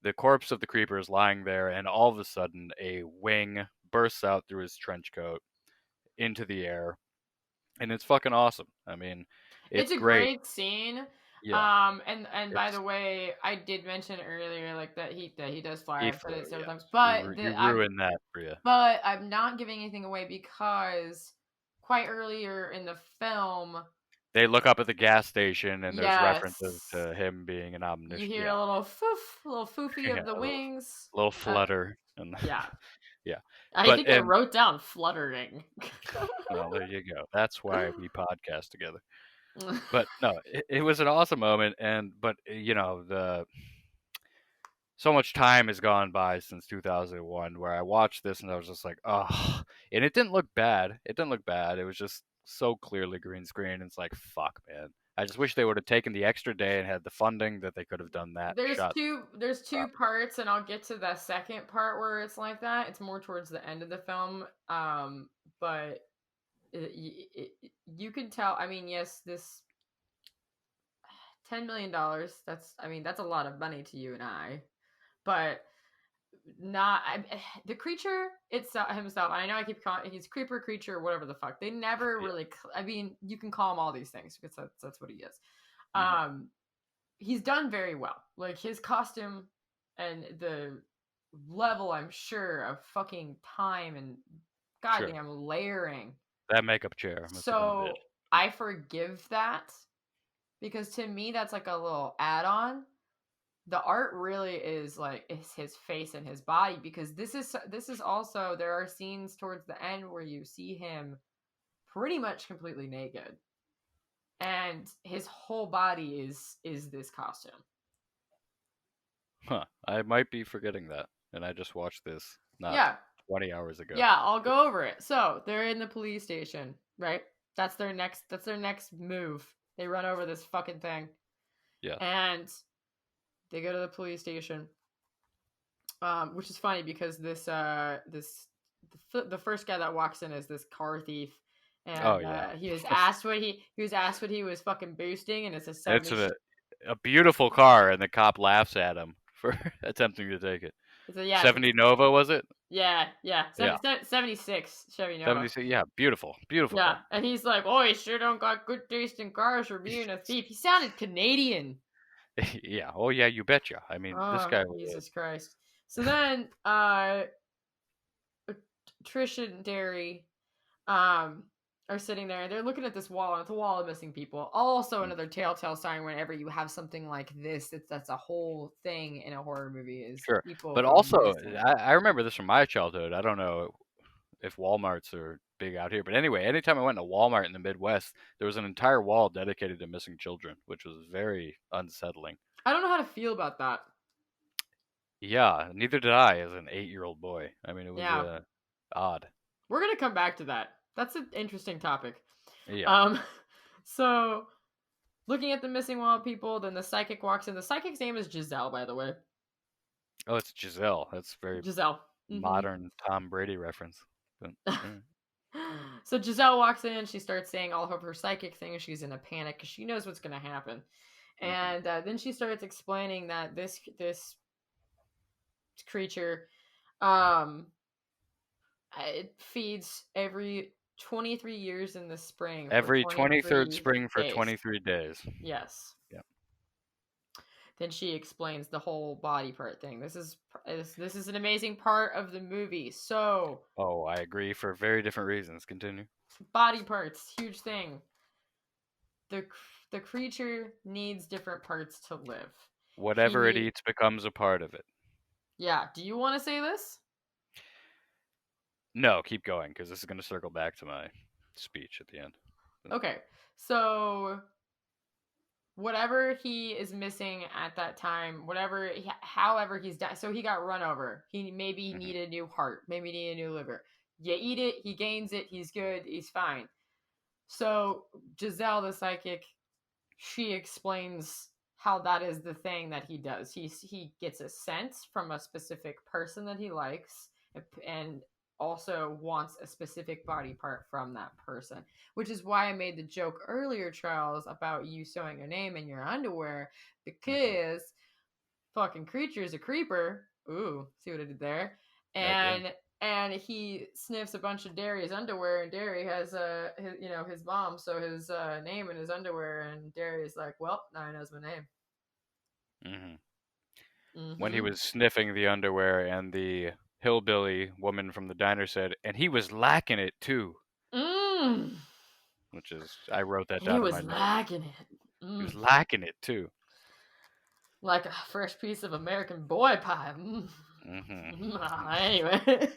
The corpse of the creeper is lying there, and all of a sudden, a wing bursts out through his trench coat into the air, and it's fucking awesome. I mean, It's it's a great. great scene. Yeah, And by the it's way, I did mention earlier like that he does fly. he I've said flew. it several Yeah, times, you ruined that for you. but I'm not giving anything away because quite earlier in the film, They look up at the gas station, and there's references yes, to him being an you omniscient. hear Yeah, a little foof, little foofy yeah, of the a little, wings. little Uh, flutter, and yeah, yeah, I but think I and wrote down fluttering. well, there you go. That's why we podcast together. But no, it was an awesome moment, and but the so much time has gone by since 2001 where I watched this and I was just like, oh, and it didn't look bad. It didn't look bad. It was just so clearly green screen. It's like, fuck, man. I just wish they would have taken the extra day and had the funding that they could have done that shot There's two properly. parts, and I'll get to the second part where it's like that. It's more towards the end of the film. But you can tell. I mean, yes, this $10 million. That's a lot of money to you and I. But not the creature itself himself. I know I keep calling he's creeper creature, whatever the fuck. They never Yeah. really. I mean, you can call him all these things because that's what he is. Hmm. Um, he's done very well. Like his costume and the level, I'm sure, of fucking time and Sure. goddamn layering. That makeup chair must have been a bitch. So I forgive that because to me that's like a little add-on. The art really is his face and his body because this is also there are scenes towards the end where you see him pretty much completely naked and his whole body is this costume. Huh. I might be forgetting that. And I just watched this not Yeah, 20 hours ago. yeah, I'll go over it. So they're in the police station, right? That's their next move. They run over this fucking thing Yes. and they go to the police station, which is funny because the first guy that walks in is this car thief, Oh, and yeah. he was asked what he was fucking boosting, and it's a It's 70. a beautiful car, and the cop laughs at him for attempting to take it. It's a yeah, 70 Nova, was it? yeah, yeah, Yeah. 76 Chevy Nova. 76. Yeah, beautiful. Beautiful Yeah, car. and he's like, "Oh, you sure don't got good taste in cars for being a thief." He sounded Canadian. Yeah. Oh, yeah, you betcha. I mean, this Oh, guy was Jesus Christ. So then, Trish and Derry um are sitting there and they're looking at this wall and it's a wall of missing people. Also mm, another telltale sign whenever you have something like this, that's a whole thing in a horror movie is sure. people But going also, missing. I remember this from my childhood. I don't know if Walmarts are big out here. But anyway, anytime I went to Walmart in the Midwest, there was an entire wall dedicated to missing children, which was very unsettling. I don't know how to feel about that. Yeah, neither did I as an 8-year-old boy. I mean, it was Yeah, odd. we're gonna come back to that. That's an interesting topic. Yeah. um so looking at the missing wall people, then the psychic walks in. The psychic's name is Giselle, by the way. Oh, it's Giselle. That's very Giselle. Mm-hmm. modern Tom Brady reference. But, mm, So Giselle walks in. She starts saying all of her psychic things. She's in a panic because she knows what's going to happen. mhm. And then she starts explaining that this creature, um, it feeds every 23 years in the spring for Every 23rd 23 spring for days. 23 days. Yes. Yeah. Then she explains the whole body part thing. This is an amazing part of the movie. So Oh, I agree for very different reasons. Continue. body parts, huge thing. the the creature needs different parts to live. He Whatever it need eats becomes a part of it. Yeah. Do you want to say this? No, keep going because this is going to circle back to my speech at the end. Okay. So whatever he is missing at that time, however he's done. So he got run over. He maybe Hmm. need a new heart, maybe need a new liver. You eat it, he gains it, he's good, he's fine. So Giselle, the psychic, she explains how that is the thing that he does. He gets a sense from a specific person that he likes, and also wants a specific body part from that person, which is why I made the joke earlier, Charles, about you sewing your name in your underwear, Hmm. because fucking creature is a creeper. Ooh, see what I did there? I did. And he sniffs a bunch of Derry's underwear, and Derry has his, his mom, so his name in his underwear, and Derry's like, well, now he knows my name. Hmm. When he Mm-hmm. was sniffing the underwear, and the hillbilly woman from the diner said, "And he was lacking it too," Mm. which is I wrote that He down in was my notes. lacking it. He was Mm. lacking it too. Like a fresh piece of American boy pie. Mm. Hmm. Anyway.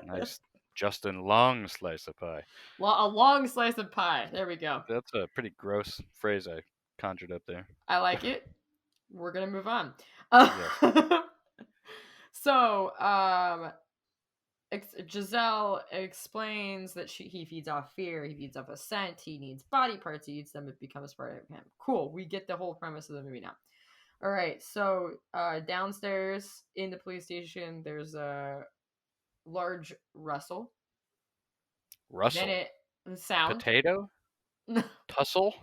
Nice Justin Long slice of pie. A long slice of pie. There we go. That's a pretty gross phrase I conjured up there. I like it. We're gonna move on. Yes. So, Giselle explains that he feeds off fear, he feeds off a scent, he needs body parts, he eats them, it becomes part of him. Cool. We get the whole premise of the movie now. All right. So, downstairs in the police station, there's a large rustle. Then Russell. it sound Potato? Tussle?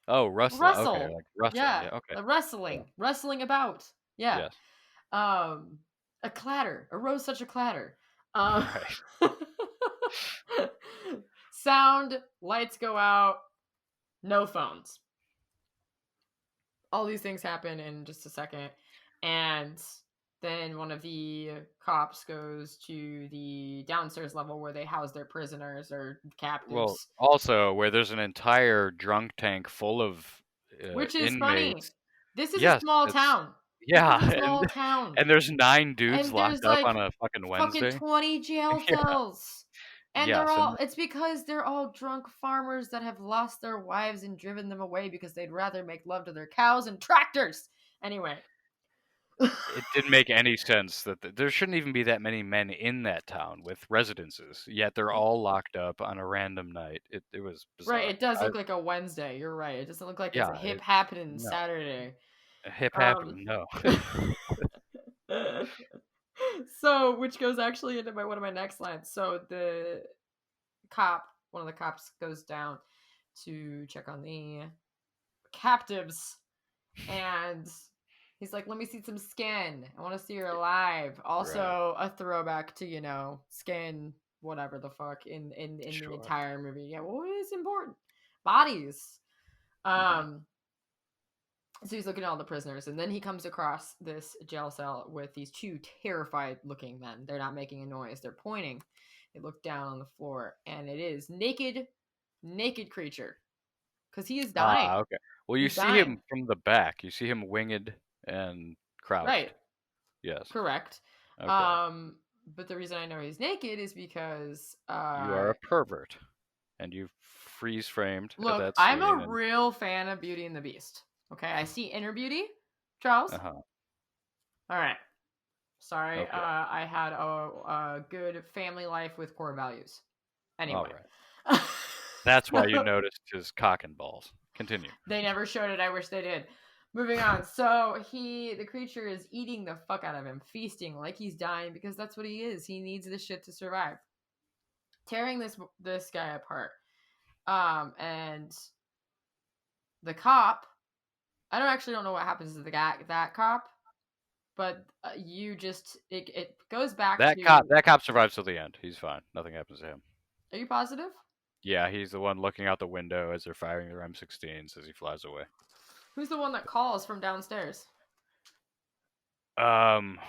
Oh, rustle. Okay, rustle. like rustle. Yeah, Yeah, okay. a Yeah. rustling about. Yeah. Yes. Um, a clatter arose such a clatter. Um, Right. sound, lights go out, no phones. All these things happen in just a second, and then one of the cops goes to the downstairs level where they house their prisoners or Well, captives, also where there's an entire drunk tank full of which is funny. inmates. This is a Yes, small it's town. This yeah, is a small town. and there's 9 dudes And there's locked up like on a fucking fucking Wednesday. 20 jail Yeah. cells. And Yes, and it's because they're all drunk farmers that have lost their wives and driven them away because they'd rather make love to their cows and tractors. Anyway. it didn't make any sense that there shouldn't even be that many men in that town with residences, yet they're all locked up on a random night. It was Right, bizarre. it does look like a Wednesday. You're right. It doesn't look like it's a Yeah, hip happening no. Saturday. A hip Um happening, no. So, which goes actually into one of my next lines. So cop, one of the cops goes down to check on the captives, and he's like, let me see some skin, I want to see her alive. Right. Also a throwback to, skin, whatever the fuck, in the Sure. entire movie. Yeah, well, it's important. Bodies. Mhm. um so he's looking at all the prisoners, and then he comes across this jail cell with these two terrified looking men. They're not making a noise, they're pointing. They look down on the floor, and it is naked creature, because he is dying. Ah, okay. Well, you He's see him dying. from the back. You see him winged and Right. crouched. Yes. Correct. Okay. Um, but the reason I know he's naked is because You are a pervert, and you freeze framed at look, that I'm scene a and real fan of Beauty and the Beast. Okay, I see inner beauty, Charles. uh-huh. All right. Sorry, Okay. I had a good family life with core values. All Anyway. right. That's why you noticed his cock and balls. Continue. They never showed it. I wish they did. Moving on. So the creature is eating the fuck out of him, feasting like he's dying, because that's what he is. He needs this shit to survive. Tearing this guy apart. And the cop. I don't know what happens to the guy, that cop, but it goes back to. That cop survives till the end. He's fine. Nothing happens to him. Are you positive? Yeah, he's the one looking out the window as they're firing their M16s as he flies away. Who's the one that calls from downstairs? Um.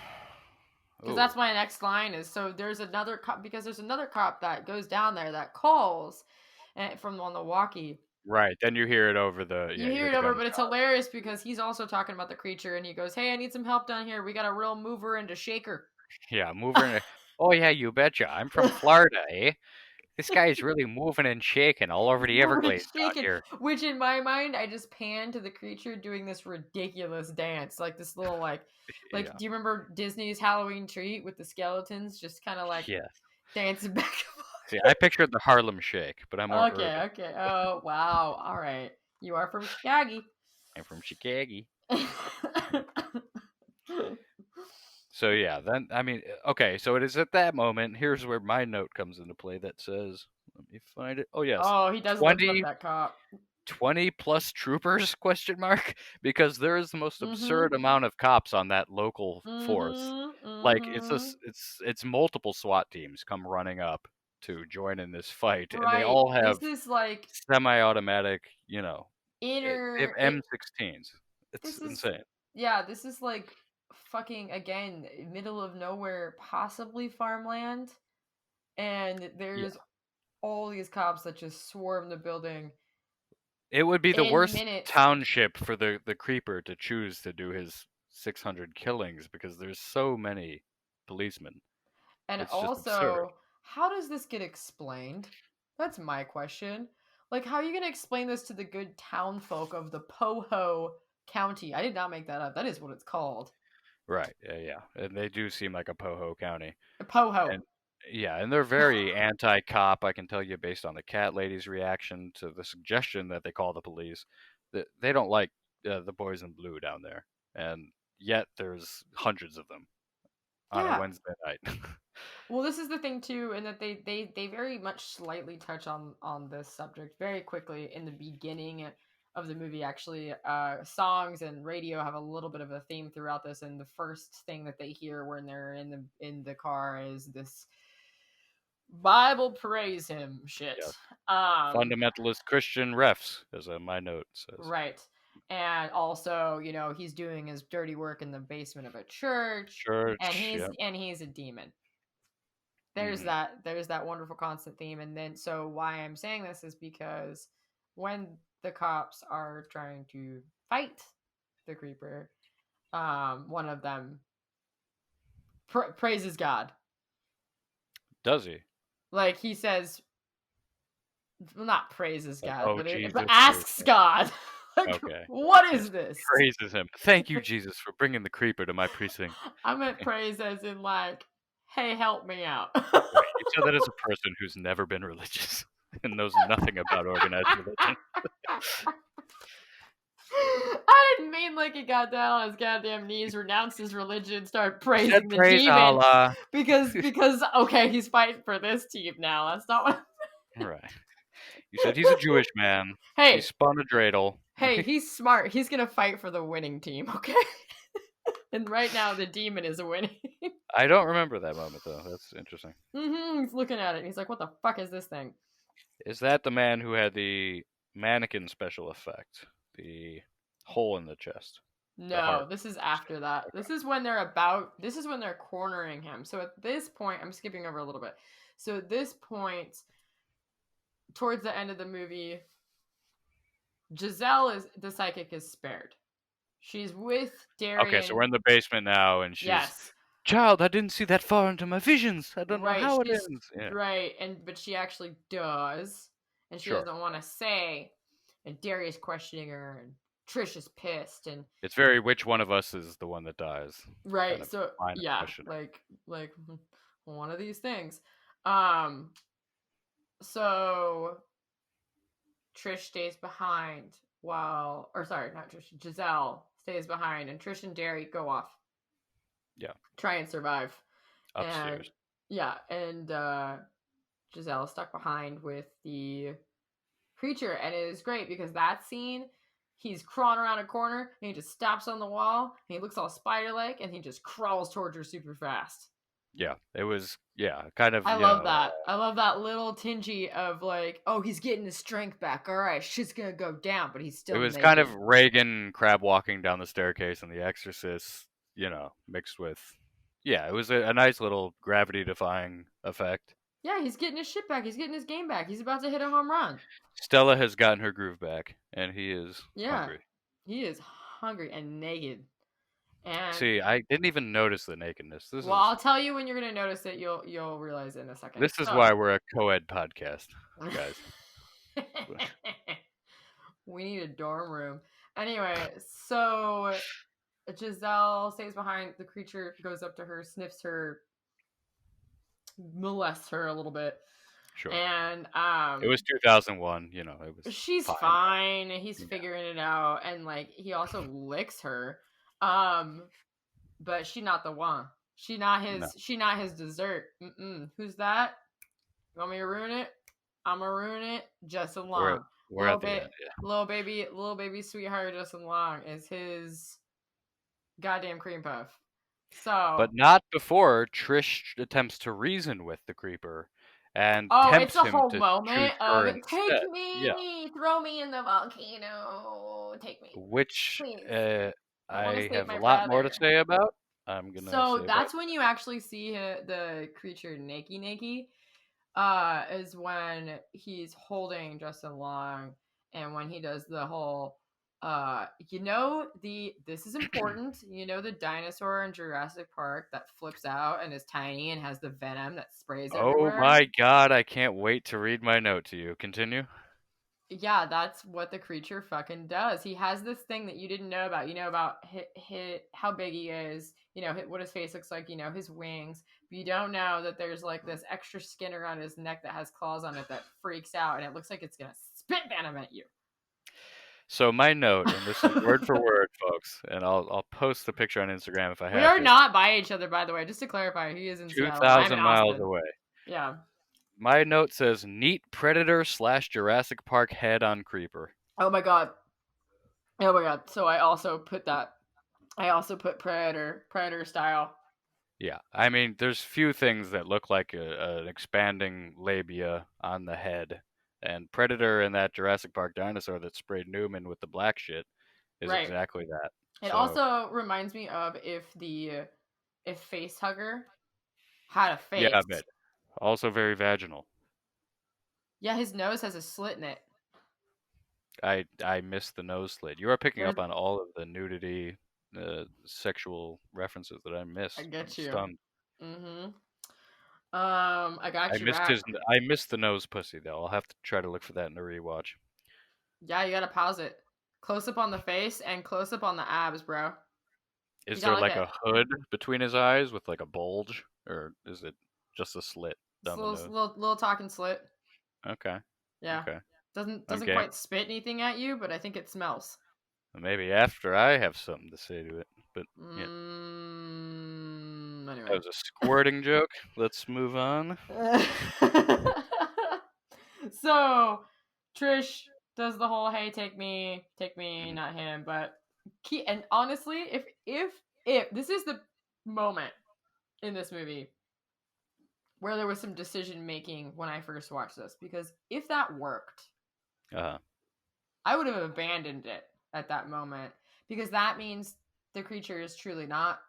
Because Ooh. that's my next line is, so there's another cop, because there's another cop that goes down there that calls, from on the walkie. Right. Then you hear it over the You you hear hear it the over, but it's gunshot. hilarious because he's also talking about the creature, and he goes, "Hey, I need some help down here. We got a real mover and a shaker." Yeah, moving. Oh yeah, you betcha. I'm from Florida, eh? This guy is really moving and shaking all over the Moving and Everglades out shaking, here. which in my mind, I just pan to the creature doing this ridiculous dance, like this little Yeah. do you remember Disney's Halloween Treat with the skeletons just kind of like Yeah. dancing back and forth? See, I pictured the Harlem Shake, but I'm more Okay, urban. okay. Oh, wow. All right. You are from Chicago. I'm from Chicago. So yeah, then I mean, okay, so it is at that moment. Here's where my note comes into play that says, let me find it. Oh yes, Oh, he does lift up 20 that cop. 20 plus troopers question mark because there is the most Mm-hmm. absurd amount of cops on that local force. Mm-hmm. Like Mm-hmm. it's multiple SWAT teams come running up to join in this fight, and they Right. all This have is like semi-automatic, they have inner it M16s. It's this is insane. yeah, this is like fucking again, middle of nowhere, possibly farmland. And Yeah. there's all these cops that just swarm the building It would be the in worst minutes. township for the creeper to choose to do his 600 killings because there's so many policemen. And It's just absurd. also, how does this get explained? That's my question. Like, how are you going to explain this to the good town folk of the Poho County? I did not make that up. That is what it's called. Right. Yeah, yeah. And they do seem like a Poho County. Poho. And yeah, and they're very anti-cop. I can tell you based on the cat lady's reaction to the suggestion that they call the police, that they don't like the boys in blue down there. And yet there's hundreds of them on a Yeah. Wednesday night. Well, this is the thing too, and that they very much slightly touch on this subject very quickly in the beginning of the movie. Actually, songs and radio have a little bit of a theme throughout this, and the first thing that they hear when they're in the car is this Bible praise him shit. Yes. Um, Fundamentalist Christian refs, as my note says. right. And also, he's doing his dirty work in the basement of a church, and Church, he's yeah. and he's a demon. there's Hmm. that there's that wonderful constant theme. And then, so why I'm saying this is because when the cops are trying to fight the creeper, one of them praises God. Does he? Like, he says, well, not praises Like, God, oh, but Jesus, or asks God. Like, okay. what Yes. is this? Praises him. Thank you, Jesus, for bringing the creeper to my precinct. I meant praise as in, like, hey, help me out. Right. You said that as a person who's never been religious and knows nothing about organized religion. I didn't mean like he got down on his goddamn knees, renounced his religion, started You said praising the praise demon Allah. because okay, he's fighting for this team now. That's not what. Right. You said he's a Jewish man. He Hey, spun a dreidel. hey, he's smart. He's gonna fight for the winning team, okay? And right now, the demon is winning. I don't remember that moment though. That's interesting. He's looking at it. And he's like, "What the fuck is this thing?" Is that the man who had the mannequin special effect? The hole in the chest. The No, heart. this is after that. Okay. This is when they're cornering him. So at this point, I'm skipping over a little bit. So at this point, towards the end of the movie, Giselle is the psychic is spared. She's with Okay, so Darian. we're in the basement now, and she's, Yes. child, I didn't see that far into my visions. I don't know Right, how it she's ends. Yeah, right, but she actually does, and she sure. doesn't want to say. And Darius questioning her, and Trish is pissed, and It's very which one of us is the one that dies kind right. of So line of yeah, questioning. like one of these things. Um, so Trish stays behind or sorry, not Trish, Giselle stays behind, and Trish and Derry go off, Yeah, try and survive. And upstairs. yeah, and Giselle is stuck behind with the creature, and it is great because that scene, he's crawling around a corner, and he just stops on the wall, and he looks all spider-like, and he just crawls towards her super fast. Yeah, it was, yeah, kind of, I love that. I love that little tingy of like, oh, he's getting his strength back. All right, shit's gonna go down, but he's it still was kind naked. of Reagan crab walking down the staircase in The Exorcist, mixed with, yeah, it was a nice little gravity defying effect. Yeah, he's getting his shit back. He's getting his game back. He's about to hit a home run. Stella has gotten her groove back, and he is Yeah, hungry. he is hungry and naked. And See, I didn't even notice the nakedness. well, I'll tell you when you're gonna notice it. You'll realize it in a second. This is why we're a co-ed podcast, guys. We need a dorm room. Anyway, so Giselle stays behind. The creature goes up to her, sniffs her, molests her a little bit. Sure. And It was 2001. It was she's fine. fine. He's Yeah. figuring it out, and like he also licks her. Um, but she not the one. She not No. his. She not his dessert. Who's that? You want me to ruin it? I'ma ruin it. Justin We're at, Long, we're at the end. Yeah. little baby sweetheart Justin Long is his goddamn cream puff. But So, not before Trish attempts to reason with the creeper and oh, it's tempts a him whole to choose moment her of take instead. Yeah. me, throw me in the volcano, take me, Which please. I want to I save have a my lot more to brother. say about. I'm gonna So save that. that's when you actually see the creature naked, is when he's holding Justin Long, and when he does the whole this is important, the dinosaur in Jurassic Park that flips out and is tiny and has the venom that sprays Oh everywhere. my god, I can't wait to read my note to you. Continue. Yeah, that's what the creature fucking does. He has this thing that you didn't know about. You know about how big he is, what his face looks like, his wings. But you don't know that there's like this extra skin around his neck that has claws on it that freaks out and it looks like it's going to spit venom at you. So my note, and this is word for word, folks, and I'll post the picture on Instagram if I We have are to. not by each other, by the way. Just to clarify, he is in Seattle and I'm in 2,000 miles Austin. away. Yeah. My note says neat predator / Jurassic Park head on creeper. Oh my god. Oh my god. So I also put that. I also put Predator style. Yeah, I mean, there's few things that look like an expanding labia on the head, and Predator and that Jurassic Park dinosaur that sprayed Newman with the black shit is Right. exactly that. It So also reminds me of if Facehugger had a yeah, I face. bet. Also very vaginal. Yeah, his nose has a slit in it. I missed the nose slit. You are picking There's, up on all of the nudity, sexual references that I I missed. I'm get you. stunned. Mm-hmm. I got you back. I missed the nose pussy though. I'll have to try to look for that in the rewatch. Yeah, you gotta pause it. Close up on the face and close up on the abs, bro. You Is got there like like a hood between his eyes with like a bulge, or is it just a slit this down the little nose? little talking slit. Okay, Yeah, okay, doesn't okay. quite spit anything at you, but I think it smells. Maybe after I have something to say to it. But yeah, that Anyway. was a squirting joke. Let's move on. So Trish does the whole "Hey, take me, Mhm. not him." But and honestly, if this is the moment in this movie where there was some decision making when I first watched this, because if that worked, Uh-huh. I would have abandoned it at that moment, because that means the creature is truly not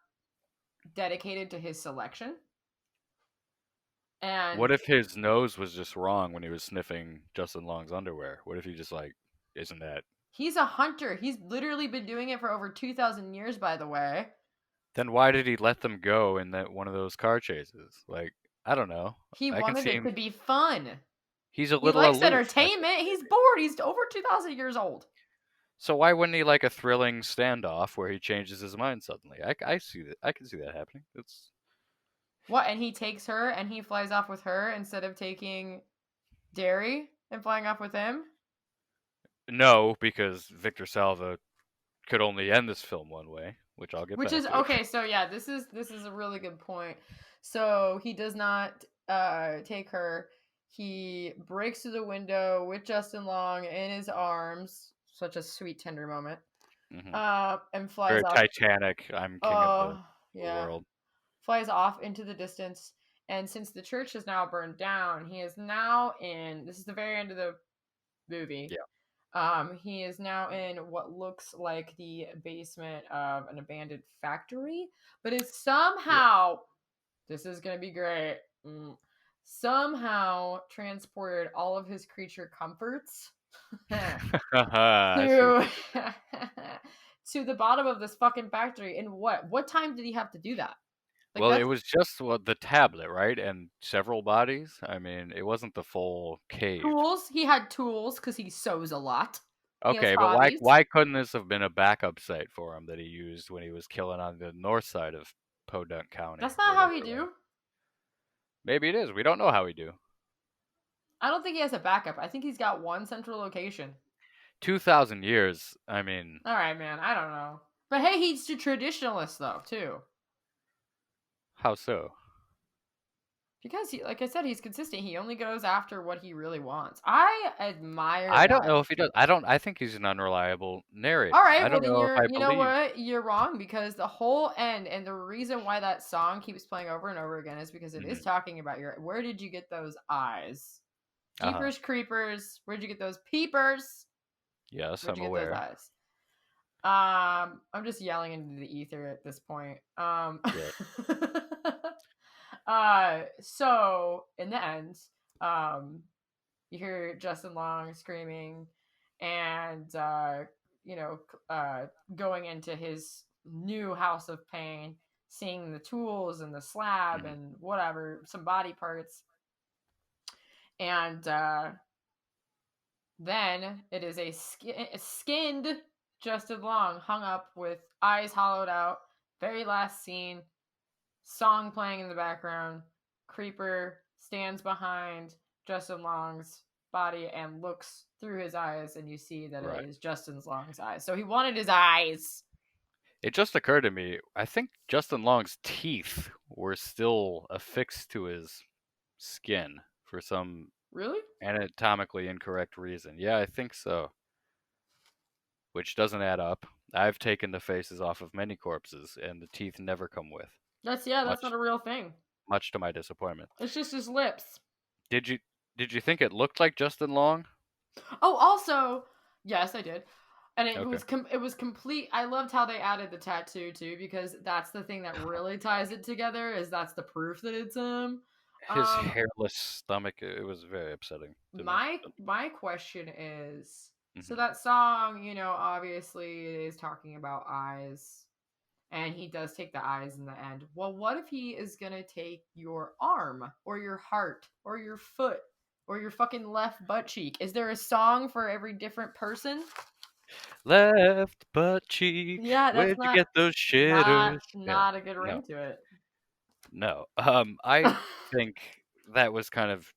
dedicated to his selection. What And if his nose was just wrong when he was sniffing Justin Long's underwear? What if he just like, isn't that? he's a hunter. He's literally been doing it for over 2,000 years, by the way. Then why did he let them go in that one of those car chases? Like, I don't know. He I can wanted see it him. to be fun. He's a He little likes aloof. I think. entertainment. He's bored. He's over 2,000 years old. So why wouldn't he like a thrilling standoff where he changes his mind suddenly? I see that. I can see that happening. It's What? And he takes her and he flies off with her instead of taking Derry and flying off with him? no, because Victor Salva could only end this film one way, which I'll get Which back is to. okay. So yeah, this is a really good point. So he does not take her. He breaks through the window with Justin Long in his arms. Such a sweet, tender moment. Hmm. And flies Very off. Titanic. I'm king of Oh, the yeah. world. Flies off into the distance. And since the church is now burned down, he is now in. This is the very end of the movie. Yeah. He is now in what looks like the basement of an abandoned factory, but is Yeah. somehow. This is gonna be great. Somehow transported all of his creature comforts I see what to you to the bottom of this fucking factory. And what time did he have to do that? Like Well, it that's was just the tablet, right? And several bodies. I mean, it wasn't the full cave. tools. He had tools because he sews a lot. He has Okay, but why hobbies. why couldn't this have been a backup site for him that he used when he was killing on the north side of Podunk County, That's not where they how he were like, do. maybe it is. We don't know how he do. I don't think he has a backup. I think he's got one central location. 2,000 years. I mean, All right, man. I don't know. But hey, he's a traditionalist though, too. how so? Because he, like I said, he's consistent. He only goes after what he really wants. I admire I don't that. know if he does. I don't. I think he's an unreliable All narrator. I right, well don't then know if I you know believe. what? You're wrong because the whole end and the reason why that song keeps playing over and over again is because it is Hmm. talking about your where did you get those eyes? Uh huh. Jeepers creepers, where'd you get those peepers? Yes, Where'd I'm you get those aware. eyes? I'm just yelling into the ether at this point. Right. So in the end, um, you hear Justin Long screaming and you know, going into his new house of pain, seeing the tools and the slab Hmm. and whatever, some body parts, and then it is a skinned Justin Long hung up with eyes hollowed out. Very last scene, song playing in the background. Creeper stands behind Justin Long's body and looks through his eyes, and you see that it Right. is Justin Long's eyes. So he wanted his eyes. It just occurred to me. I think Justin Long's teeth were still affixed to his skin for some Really? anatomically incorrect reason. Yeah, I think so. Which doesn't add up. I've taken the faces off of many corpses, and the teeth never come with. That's not Much, a real thing. much to my disappointment. It's just his lips. Did you did you think it looked like Justin Long? Oh, also, yes, I did. And Okay. it was complete. I loved how they added the tattoo too because that's the thing that really ties it together. Is that's the proof that it's him. His Um, hairless stomach, it was very upsetting to me. my question is, so Hmm. that song, you know, obviously is talking about eyes, and he does take the eyes in the end. Well, what if he is gonna take your arm or your heart or your foot or your fucking left butt cheek? Is there a song for every different person? Left butt cheek, Yeah, that's where'd you get those shitters? Yeah, not a good no, ring to it. no. I think that was kind of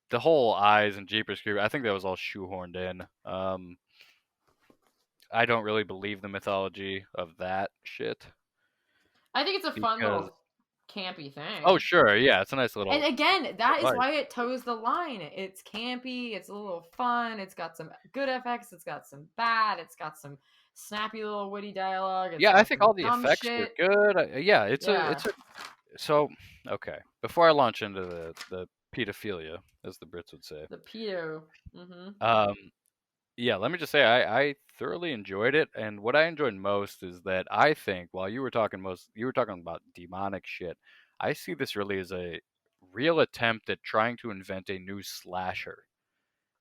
the whole eyes and Jeepers Creepers. I think that was all shoehorned in. I don't really believe the mythology of that shit I think it's a fun because, little campy oh, thing. sure, yeah, it's a nice And little again, that is device. why it toes the line. It's campy, it's a little fun, it's got some good effects, it's got some bad, it's got some snappy little witty dialogue, it's Yeah, I got think some all the dumb effects were shit. good. Yeah, Yeah, it's a so okay. Before I launch into the pedophilia, as the Brits would say, the pedo. Mm-hmm. um, yeah, let me just say I thoroughly enjoyed it, and what I enjoyed most is that I think while you were talking about demonic shit, I see this really as a real attempt at trying to invent a new slasher.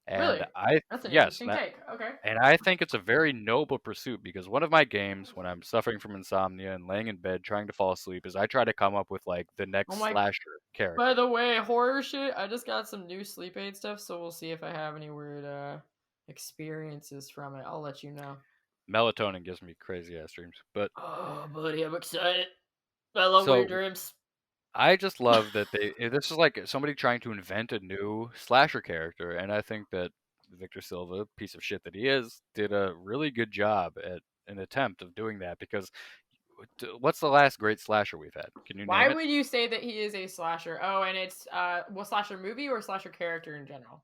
And Really? I That's an yes, interesting take. Okay. and I think it's a very noble pursuit because one of my games when I'm suffering from insomnia and laying in bed trying to fall asleep is I try to come up with like the Oh next my, slasher by character. the way, horror shit, I just got some new sleep aid stuff, so we'll see if I have any weird experiences from it. I'll let you know. Melatonin gives me crazy ass dreams. But Oh, buddy, I'm excited. I love weird so dreams. I just love that this is like somebody trying to invent a new slasher character, and I think that Victor Silva, piece of shit that he is, did a really good job at an attempt of doing that because what's the last great slasher we've had? Can you Why name it? would you say that he is a slasher? Oh, and it's well, slasher movie or slasher character in general?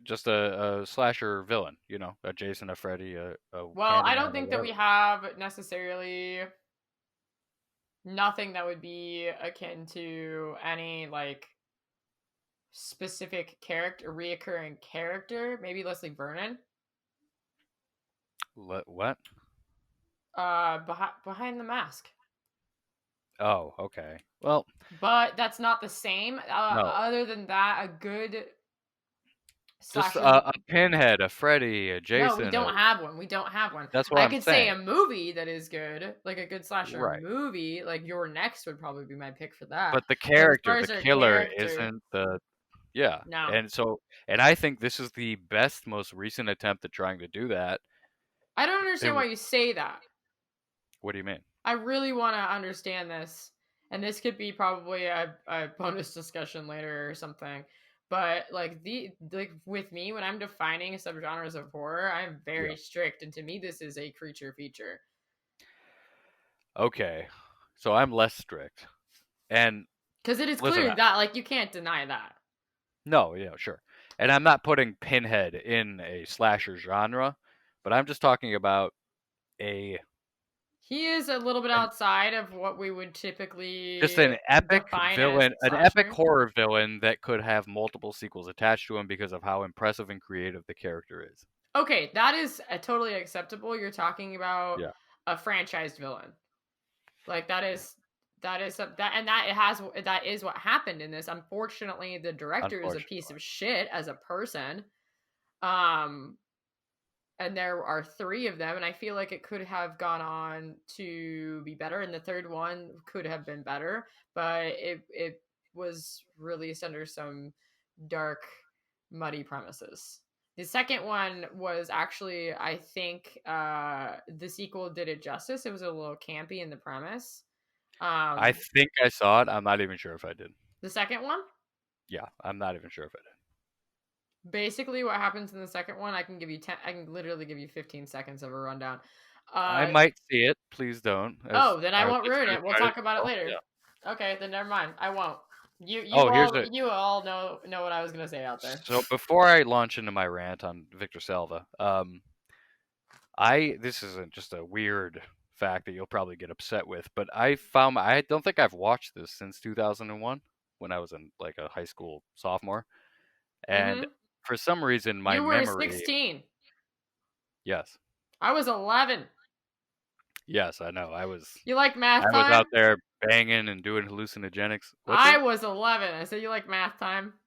Just a slasher villain, a Jason, a Freddy, a Well, I don't Candyman, or think that we whatever. have necessarily nothing that would be akin to any like specific character, reoccurring character. Maybe Leslie Vernon. What? Behind the mask. Oh, okay. Well, But that's not the same. no, Other than that, a good just slasher. a Pinhead, a Freddy, a No, we Jason. don't have one. We don't have one. That's what I I'm could say saying. a movie that is good, like a good slasher Right. movie. Like Your Next would probably be my pick for that. But the But as character, far the as their killer, character, isn't the yeah. no. And I think this is the best, most recent attempt at trying to do that. I don't It, understand why you say that. what do you mean? I really want to understand this, and this could be probably a bonus discussion later or something. But like with me, when I'm defining subgenres of horror, I'm Yeah. very strict, and to me, this is a creature feature Okay. So I'm less strict. And because it is listen, clear that like you can't deny that no, yeah, sure. And I'm not putting Pinhead in a slasher genre, but I'm just talking about a he is a little bit an outside of what we would just typically an epic define as villain, an epic slasher. horror villain that could have multiple sequels attached to him because of how impressive and creative the character is. Okay, that is totally acceptable. You're talking about Yeah, a franchised villain. Like that it has that is what happened in this. Unfortunately, the director is a piece unfortunately. of shit as a person. Um and there are three of them, and I feel like it could have gone on to be better, and the third one could have been better, but it was released under some dark, muddy premises. The second one was actually, I think, the sequel did it justice. It was a little campy in the premise. I Um, think I saw it. I'm not even sure if I did. the second one, Yeah, I'm not even sure if I did. basically, what happens in the second one, I can give you 10. I can literally give you 15 seconds of a rundown. I Uh, might see it. Please don't, as oh, then I our won't ruin listeners it. We'll might as talk about it well. later. Yeah. Okay, then never mind. I won't. You Oh, here's a. you all know what I was gonna say out there. So before I launch into my rant on Victor Salva, I this isn't just a weird fact that you'll probably get upset with, but I don't think I've watched this since 2001 when I was in like a high school sophomore, and Mm-hmm. for some reason my You were memory, 16. yes, I was 11. yes, I know, You like math I was out time? there banging and doing hallucinogenics. What's I that? was 11. I said you like math time?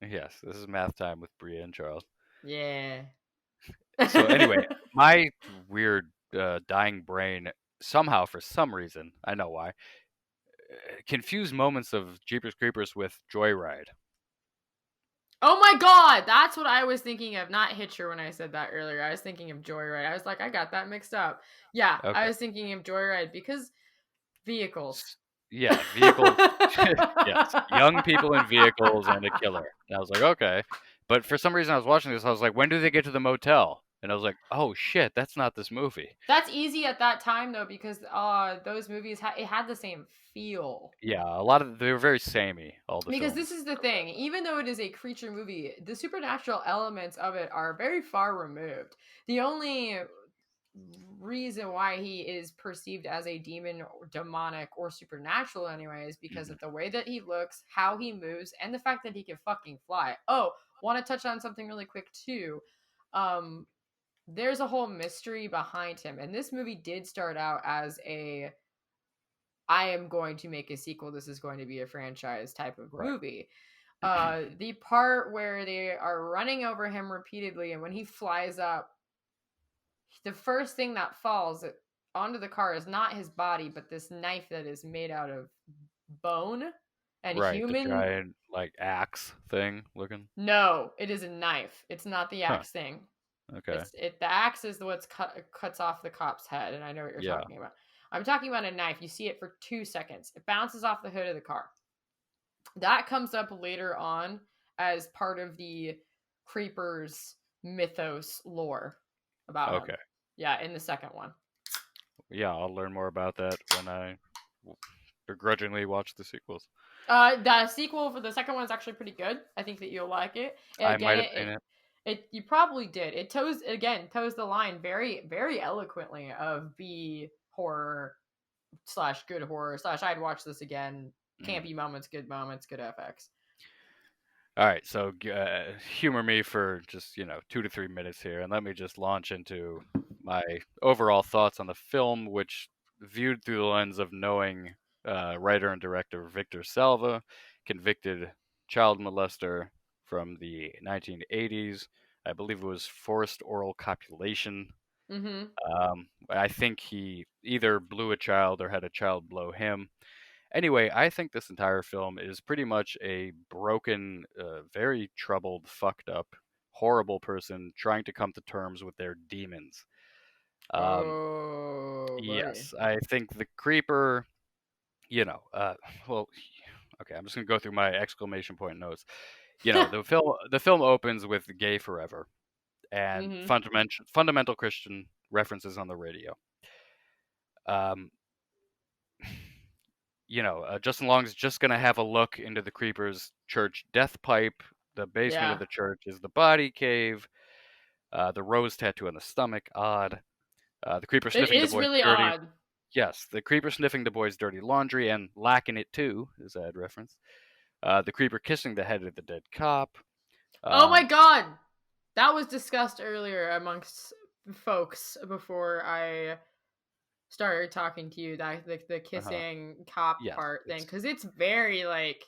Yes, this is math time with Bria and Charles. Yeah. So anyway, my weird dying brain somehow for some reason, I know why, confused moments of Jeepers Creepers with Joyride. Oh my god, that's what I was thinking of. Not Hitcher when I said that earlier. I was thinking of Joyride. I was like, I got that mixed up. Yeah, I Okay. was thinking of Joyride because vehicles. Yeah, vehicles. Yes, young people in vehicles and a killer. And I was like, okay. But for some reason, I was watching this. I was like, when do they get to the motel? And I was like, oh shit, that's not this movie. That's easy at that time though because those movies it had the same feel. Yeah, a lot of they were very samey. All the Because this films. is the thing, even though it is a creature movie, the supernatural elements of it are very far removed. The only reason why he is perceived as a demon or demonic or supernatural anyway is because Hmm. of the way that he looks, how he moves, and the fact that he can fucking fly. Oh, want to touch on something really quick too. Um there's a whole mystery behind him, and this movie did start out as a I am going to make a sequel. This is going to be a franchise type of Right. movie. The part where they are running over him repeatedly, and when he flies up, the first thing that falls onto the car is not his body, but this knife that is made out of bone and Right. The human. giant like axe thing looking. No, it is a knife. It's not the Huh. axe thing. Okay. The axe is what's cuts off the cop's head, and I know what you're Yeah. talking about. I'm talking about a knife. You see it for 2 seconds. It bounces off the hood of the car. That comes up later on as part of the creeper's mythos lore about him. Okay. Yeah, in the second one. Yeah, I'll learn more about that when I begrudgingly watch the sequels. The sequel for the second one is actually pretty good. I think that you'll like it. I Again, might have seen it. you probably did. It toes the line very very eloquently of B horror slash good horror slash I'd watch this again. Mhm. Campy moments, good FX. All right, so humor me for just 2 to 3 minutes here, and let me just launch into my overall thoughts on the film, which viewed through the lens of knowing writer and director Victor Salva, convicted child molester from the 1980s. I believe it was forced oral copulation. Mm-hmm. I think he either blew a child or had a child blow him. Anyway, I think this entire film is pretty much a broken, very troubled, fucked up, horrible person trying to come to terms with their demons. Um, Oh, buddy. yes, I think the creeper, you know, well, okay, I'm just gonna go through my exclamation point notes. the film opens with "Gay Forever" and Mm-hmm. fundamental Christian references on the radio. Um, Justin Long's just gonna have a look into the Creeper's church death pipe. The basement of Yeah. the church is the body cave. The rose tattoo on the stomach, odd. The Creeper It sniffing the is boy's really dirty. odd. Yes, the Creeper sniffing the boy's dirty laundry and lacking it too, is that reference. The Creeper kissing the head of the dead cop. Oh my Um, god! That was discussed earlier amongst folks before I started talking to you. That the uh-huh. kissing cop Yes, part thing, it's. because it's very like.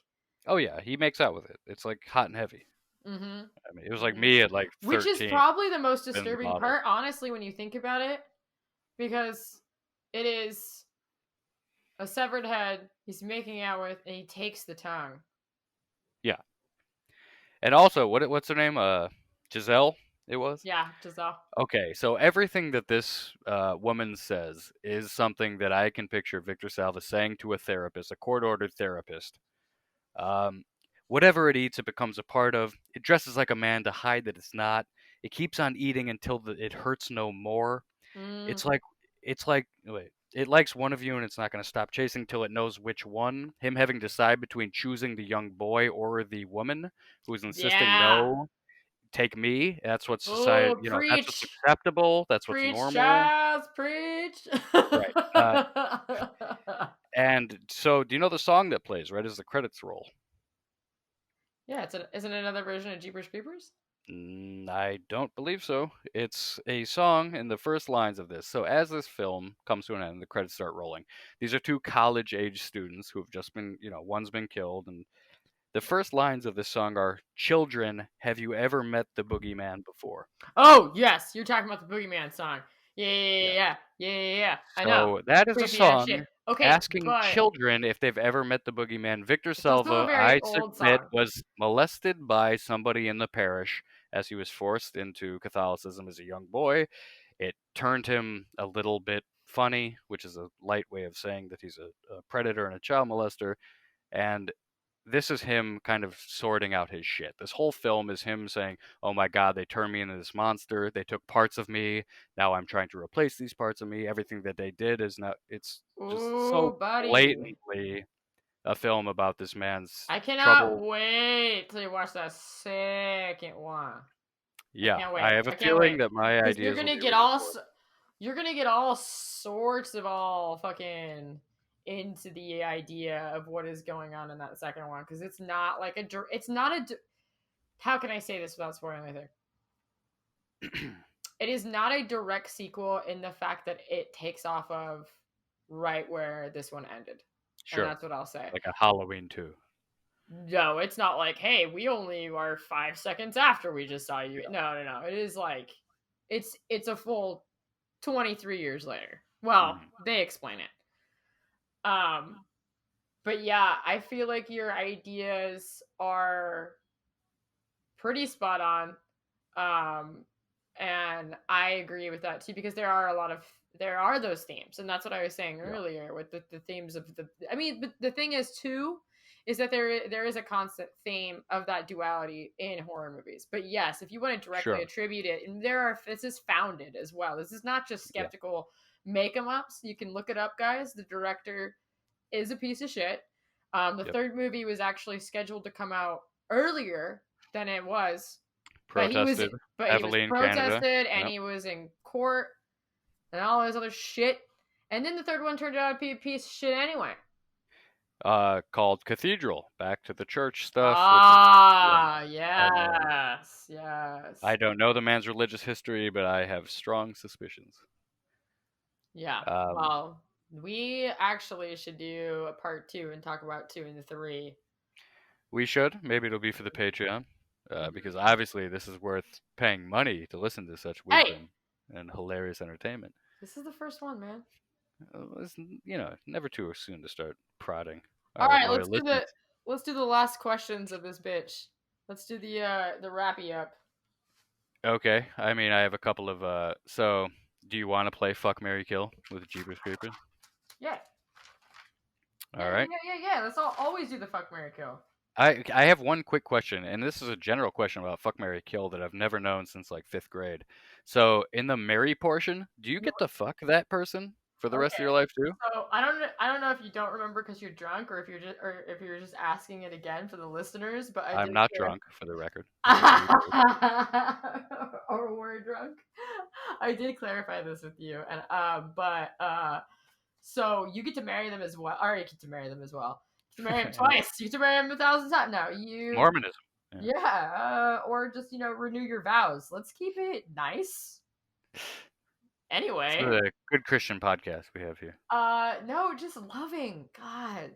Oh yeah, he makes out with it. It's like hot and heavy. Mm-hmm. I mean, it was like Mm-hmm. me at like Which is 13 probably the most in the disturbing bottle. part, honestly, when you think about it, because it is a severed head he's making out with, and he takes the tongue. Yeah, and also, what's her name? Giselle. It was. Yeah, Giselle. Okay, so everything that this woman says is something that I can picture Victor Salva saying to a therapist, a court-ordered therapist. Um, Whatever it eats, it becomes a part of. It dresses like a man to hide that it's not. It keeps on eating until it hurts no more. Mm, It's like wait. It likes one of you and it's not going to stop chasing till it knows which one. Him having to decide between choosing the young boy or the woman who is insisting yeah. no, take me. That's what society, Oh, that's what's preach. acceptable. That's what's Preach, normal. Charles, preach. Right. And so, do you know the song that plays right as the credits roll? Yeah, isn't it another version of Jeepers Creepers? I don't believe so. It's a song in the first lines of this. So, as this film comes to an end, the credits start rolling. These are two college age students who have just been, one's been killed. And the first lines of this song are: "Children, have you ever met the boogeyman before?" Oh, yes, you're talking about the Boogeyman song. Yeah, yeah, Yeah. yeah, yeah, yeah, yeah, yeah. I know. So, that is a Creepy ass shit. song Okay, asking but children if they've ever met the boogeyman. Victor it's also a Salva, very I old submit, song. was molested by somebody in the parish as he was forced into Catholicism as a young boy. It turned him a little bit funny, which is a light way of saying that he's a predator and a child molester. And this is him kind of sorting out his shit. This whole film is him saying, "Oh my God, they turned me into this monster. They took parts of me. Now I'm trying to replace these parts of me. Everything that they did is not." It's just so Ooh, buddy. blatantly a film about this man's I cannot trouble. wait till you watch that second one. I Yeah, can't I wait. have a I can't wait. feeling that my Because you're ideas will gonna be get all reinforced. you're gonna get all sorts of all fucking into the idea of what is going on in that second one. Because it's not like it's not how can I say this without spoiling anything? It is not a direct sequel in the fact that it takes off of right where this one ended. And Sure, that's what I'll say. like a Halloween 2. No, it's not like, hey, we only are 5 seconds after we just saw you. Yeah. No, no, no. It is like it's a full 23 years later. Well, Mhm. they explain it. Um, but yeah, I feel like your ideas are pretty spot on. Um, and I agree with that too because there are those themes, and that's what I was saying Yeah, earlier with the themes of the. I mean, the thing is too, is that there is a constant theme of that duality in horror movies. But yes, if you want to directly sure. attribute it, and this is founded as well. This is not just Yeah. skeptical make 'em ups. You can look it up, guys. The director is a piece of shit. The Yep. third movie was actually scheduled to come out earlier than it was, but Protested he was heavily in Canada. protested and Yep. he was in court and all this other shit. And then the third one turned out to be a piece of shit anyway. Called Cathedral. Back to the church stuff, which is, yeah. Ah, Um, yes, yes, I don't know the man's religious history, but I have strong suspicions. yeah. Um, Well, we actually should do a part two and talk about two and three. we should. Maybe it'll be for the Patreon, because obviously this is worth paying money to listen to such Hey, wisdom and hilarious entertainment. this is the first one, man. It's, never too soon to start prodding All our right, loyal listeners. let's do the last questions of this bitch. Let's do the wrappy up. Okay, I mean, I have a couple of. So, do you want to play Fuck, Mary Kill with Jeepers Creepers? Yeah, All right. yeah. Let's always do the fuck Mary kill. I have one quick question, and this is a general question about fuck, marry, kill that I've never known since like 5th grade. So in the marry portion, do you get to fuck that person for the rest of Okay. your life too? So I don't know if you don't remember because you're drunk, or if you're just asking it again for the listeners. But I I'm did not clear. drunk, for the record. You do. Or were drunk. I did clarify this with you, and so you get to marry them as well. Or you get to marry them as well. You get to marry them twice. You get to marry them 1,000 times. No, you Mormonism. Yeah. yeah, or just renew your vows. Let's keep it nice. It's Anyway, a good Christian podcast we have here. no, just loving. God.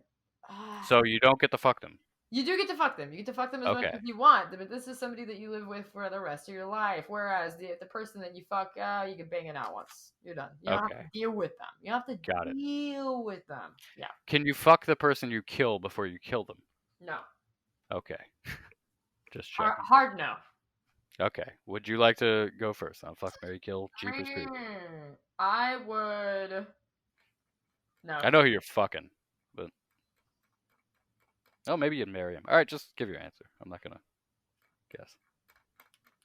So you don't get to fuck them. You do get to fuck them. You get to fuck them as much Okay. as you want, but this is somebody that you live with for the rest of your life. Whereas the person that you fuck, you can bang it out once. You're done. You don't have to Okay. deal with them. You don't have to Got it. deal with them. Yeah. Can you fuck the person you kill before you kill them? No. Okay. Just Hard, checking. hard no. Okay. Would you like to go first on fuck, marry, kill, Jeepers Creepers? I would. No. I know who you're fucking, but oh, maybe you'd marry him. All right, just give your answer. I'm not gonna guess.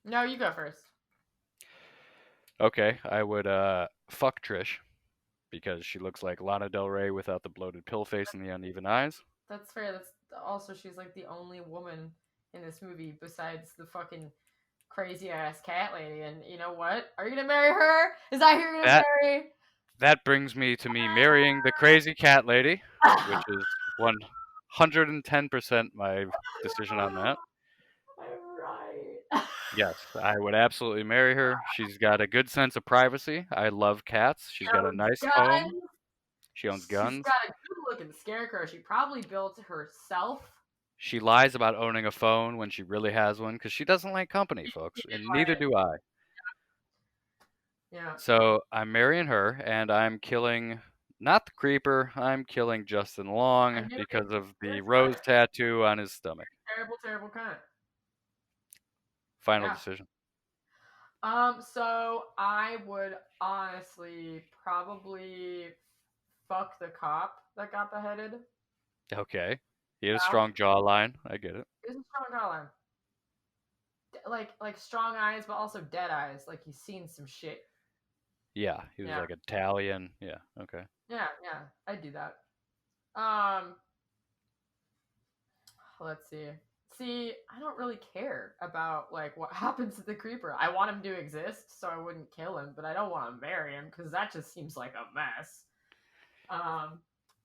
No, you go first. Okay, I would fuck Trish because she looks like Lana Del Rey without the bloated pill face and the uneven eyes. That's fair. That's also she's like the only woman in this movie besides the fucking crazy ass cat lady. And you know what? Are you gonna marry her? Is that who you're gonna That marry? that brings me to me marrying the crazy cat lady, which is 110% my decision on that. I'm right. Yes, I would absolutely marry her. She's got a good sense of privacy. I love cats. She She's got a owns nice home. guns. She owns She's guns. got a good looking scarecrow. She probably built herself. She lies about owning a phone when she really has one because she doesn't like company, She folks, did and buy neither it. do I. Yeah. So I'm marrying her, and I'm killing not the creeper. I'm killing Justin I Long knew it. because of You're the a rose cunt. tattoo on his stomach. Terrible, terrible cunt. Final Yeah. decision. So I would honestly probably fuck the cop that got beheaded. Okay. He had a Yeah. strong jawline. I get it. He was a strong color. Like strong eyes, but also dead eyes. Like he's seen some shit. Yeah, he was Yeah. like Italian. Yeah, okay. Yeah, yeah. I'd do that. Um, let's see. See, I don't really care about like what happens to the creeper. I want him to exist, so I wouldn't kill him, but I don't want to marry him because that just seems like a mess. Um,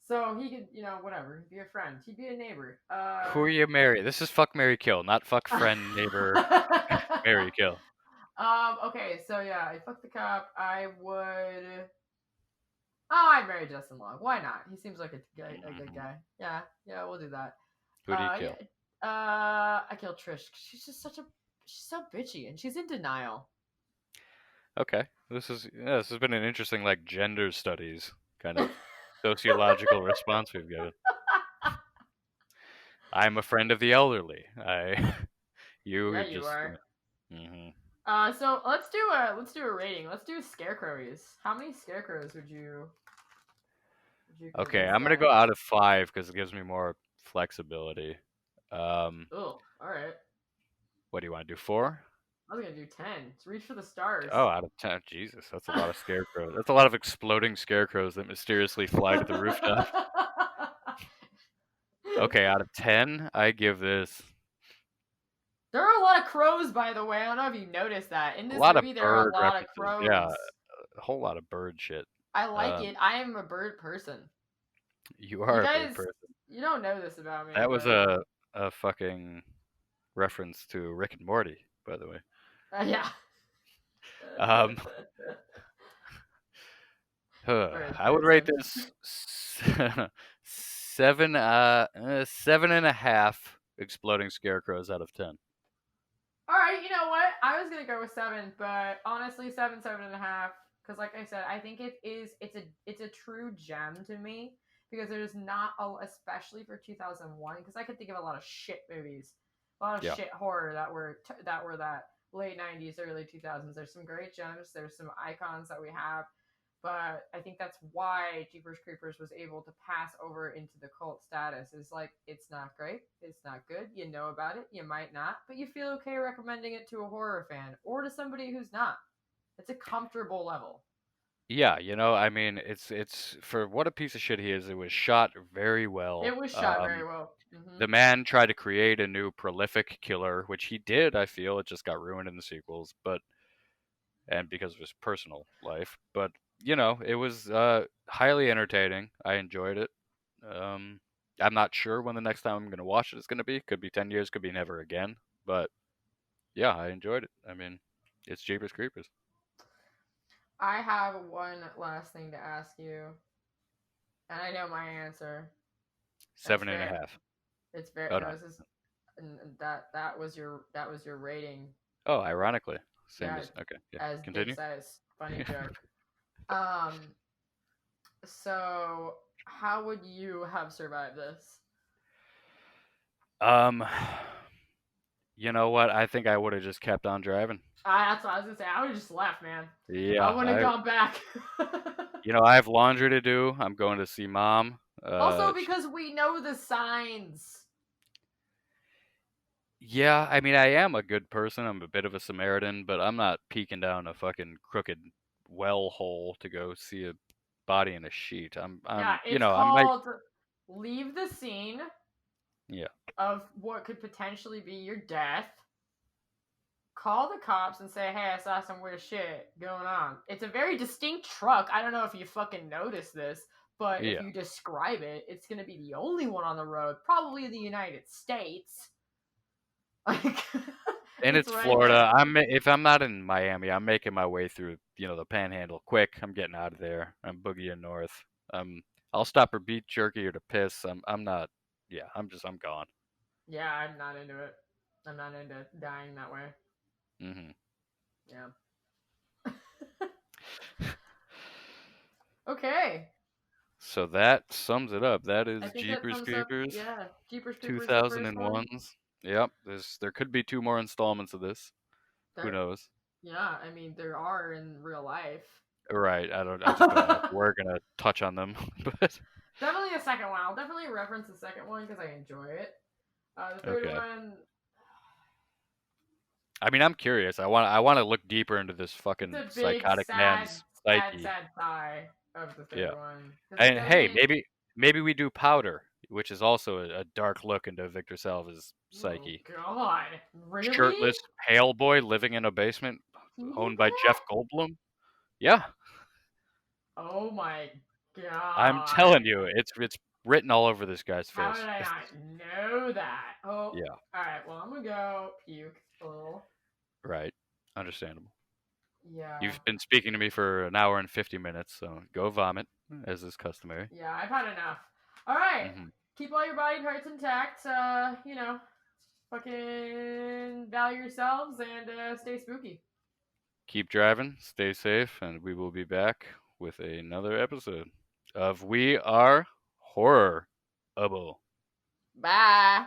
so he could, whatever, be a friend. He'd be a neighbor. Who are you marry? This is fuck, marry, kill, not fuck, friend, neighbor, marry, kill. Okay, so yeah, I fuck the cop. I would. Oh, I'd marry Justin Long. Why not? He seems like a good Mhm. guy. Yeah, yeah, we'll do that. Who do you Yeah. kill? I kill Trish. She's just she's so bitchy and she's in denial. Okay. This has been an interesting like gender studies kind of sociological response we've given. I'm a friend of the elderly. I Yeah, you you just are. hmm So let's do a rating. Let's do scarecrowies. How many scarecrows would you give Okay, this I'm gonna guy? go out of 5 because it gives me more flexibility. Oh, all right. What do you want to do? 4? I was gonna do 10. Let's reach for the stars. Oh, out of 10. Jesus, that's a lot of scarecrows. That's a lot of exploding scarecrows that mysteriously fly to the rooftop. Okay, out of 10, I give this There are a lot of crows, by the way. I don't know if you noticed that. In a this lot of movie, there are a bird lot of references. Yeah, crows. a whole lot of bird shit. I like Um, it. I am a bird person. you You are a bird guys, person. you don't know this about me, That was but a fucking reference to Rick and Morty, by the way. yeah. Um, Bird I would rate person. this 7, 7.5 exploding scarecrows out of 10. All right, you know what? I was gonna go with 7, but honestly, 7, 7.5. Because, like I said, I think it's a true gem to me because there's not a, especially for 2001. Because I could think of a lot of shit movies, a lot of Yeah. shit horror that late 90s, early 2000s. There's some great gems. There's some icons that we have. but I think that's why Jeepers Creepers was able to pass over into the cult status. Is like it's not great, it's not good. You know about it, you might not, but you feel okay recommending it to a horror fan or to somebody who's not. It's a comfortable level. Yeah, I mean, it's for what a piece of shit he is. It was shot very It well. was shot very well. The man tried to create a new prolific killer, which he did. I feel it just got ruined in the sequels, but and because of his personal life. But it was highly entertaining. I enjoyed it. Um, I'm not sure when the next time I'm going to watch it is going to be. Could be 10 years, could be never again. But yeah, I enjoyed it. I mean, it's Jeepers Creepers. I have one last thing to ask you, and I know my answer. It's Seven and a very, half. it's very. Oh No, no. this is that was your rating. Oh, ironically, same Yeah, as okay. Yeah, as Dick continue. says, funny joke. Um, so how would you have survived this? um, you know what? I think I would have just kept on driving. That's what I was gonna say. I would have just left, man. Yeah, I wouldn't have gone back. I have laundry to do. I'm going to see mom. Also, because we know the signs. Yeah, I mean, I am a good person. I'm a bit of a Samaritan, but I'm not peeking down a fucking crooked well hole to go see a body in a sheet. Yeah, it's I might, called leave the scene yeah, of what could potentially be your death. Call the cops and say, hey, I saw some weird shit going on. It's a very distinct truck. I don't know if you fucking noticed this, but if yeah. you describe it, it's going to be the only one on the road, probably in the United States. Like, And it's it's right Florida. there. If I'm not in Miami, I'm making my way through, the Panhandle quick. I'm getting out of there. I'm boogieing north. I'll stop for beef jerky or to piss. I'm not. Yeah, I'm gone. Yeah, I'm not into it. I'm not into dying that way. Hmm. Yeah. Okay. So that sums it up. That I is think that Jeepers sums up, Creepers. yeah, Jeepers Creepers, the first one. 2001s. Yep, there could be two more installments of this. Who There, knows? yeah, I mean, there are in real life. Right. I just don't know if we're gonna touch on them. But Definitely a second one. I'll definitely reference the second one because I enjoy it. The third okay. one, I mean, I'm curious. I want to look deeper into this it's fucking a big, psychotic sad, man's sad, psyche. sad sigh of the Yeah. third one because it And hey, doesn't. maybe we do Powder, which is also a dark look into Victor Salva's Oh psyche. God, really? Shirtless, pale boy living in a basement He did owned by that? Jeff Goldblum. Yeah, Oh my I'm God! telling you, it's written all over this guy's How did face. I not know that? Oh, all Yeah, right. Well, I'm gonna go puke a little. right. Understandable. Yeah, You've been speaking to me for an hour and 50 minutes, so go vomit, as is customary. yeah. I've had enough. All right. Hmm. Keep all your body parts intact. Fucking value yourselves and stay spooky. Keep driving, stay safe, and we will be back with another episode of We Are Horror Able. Bye.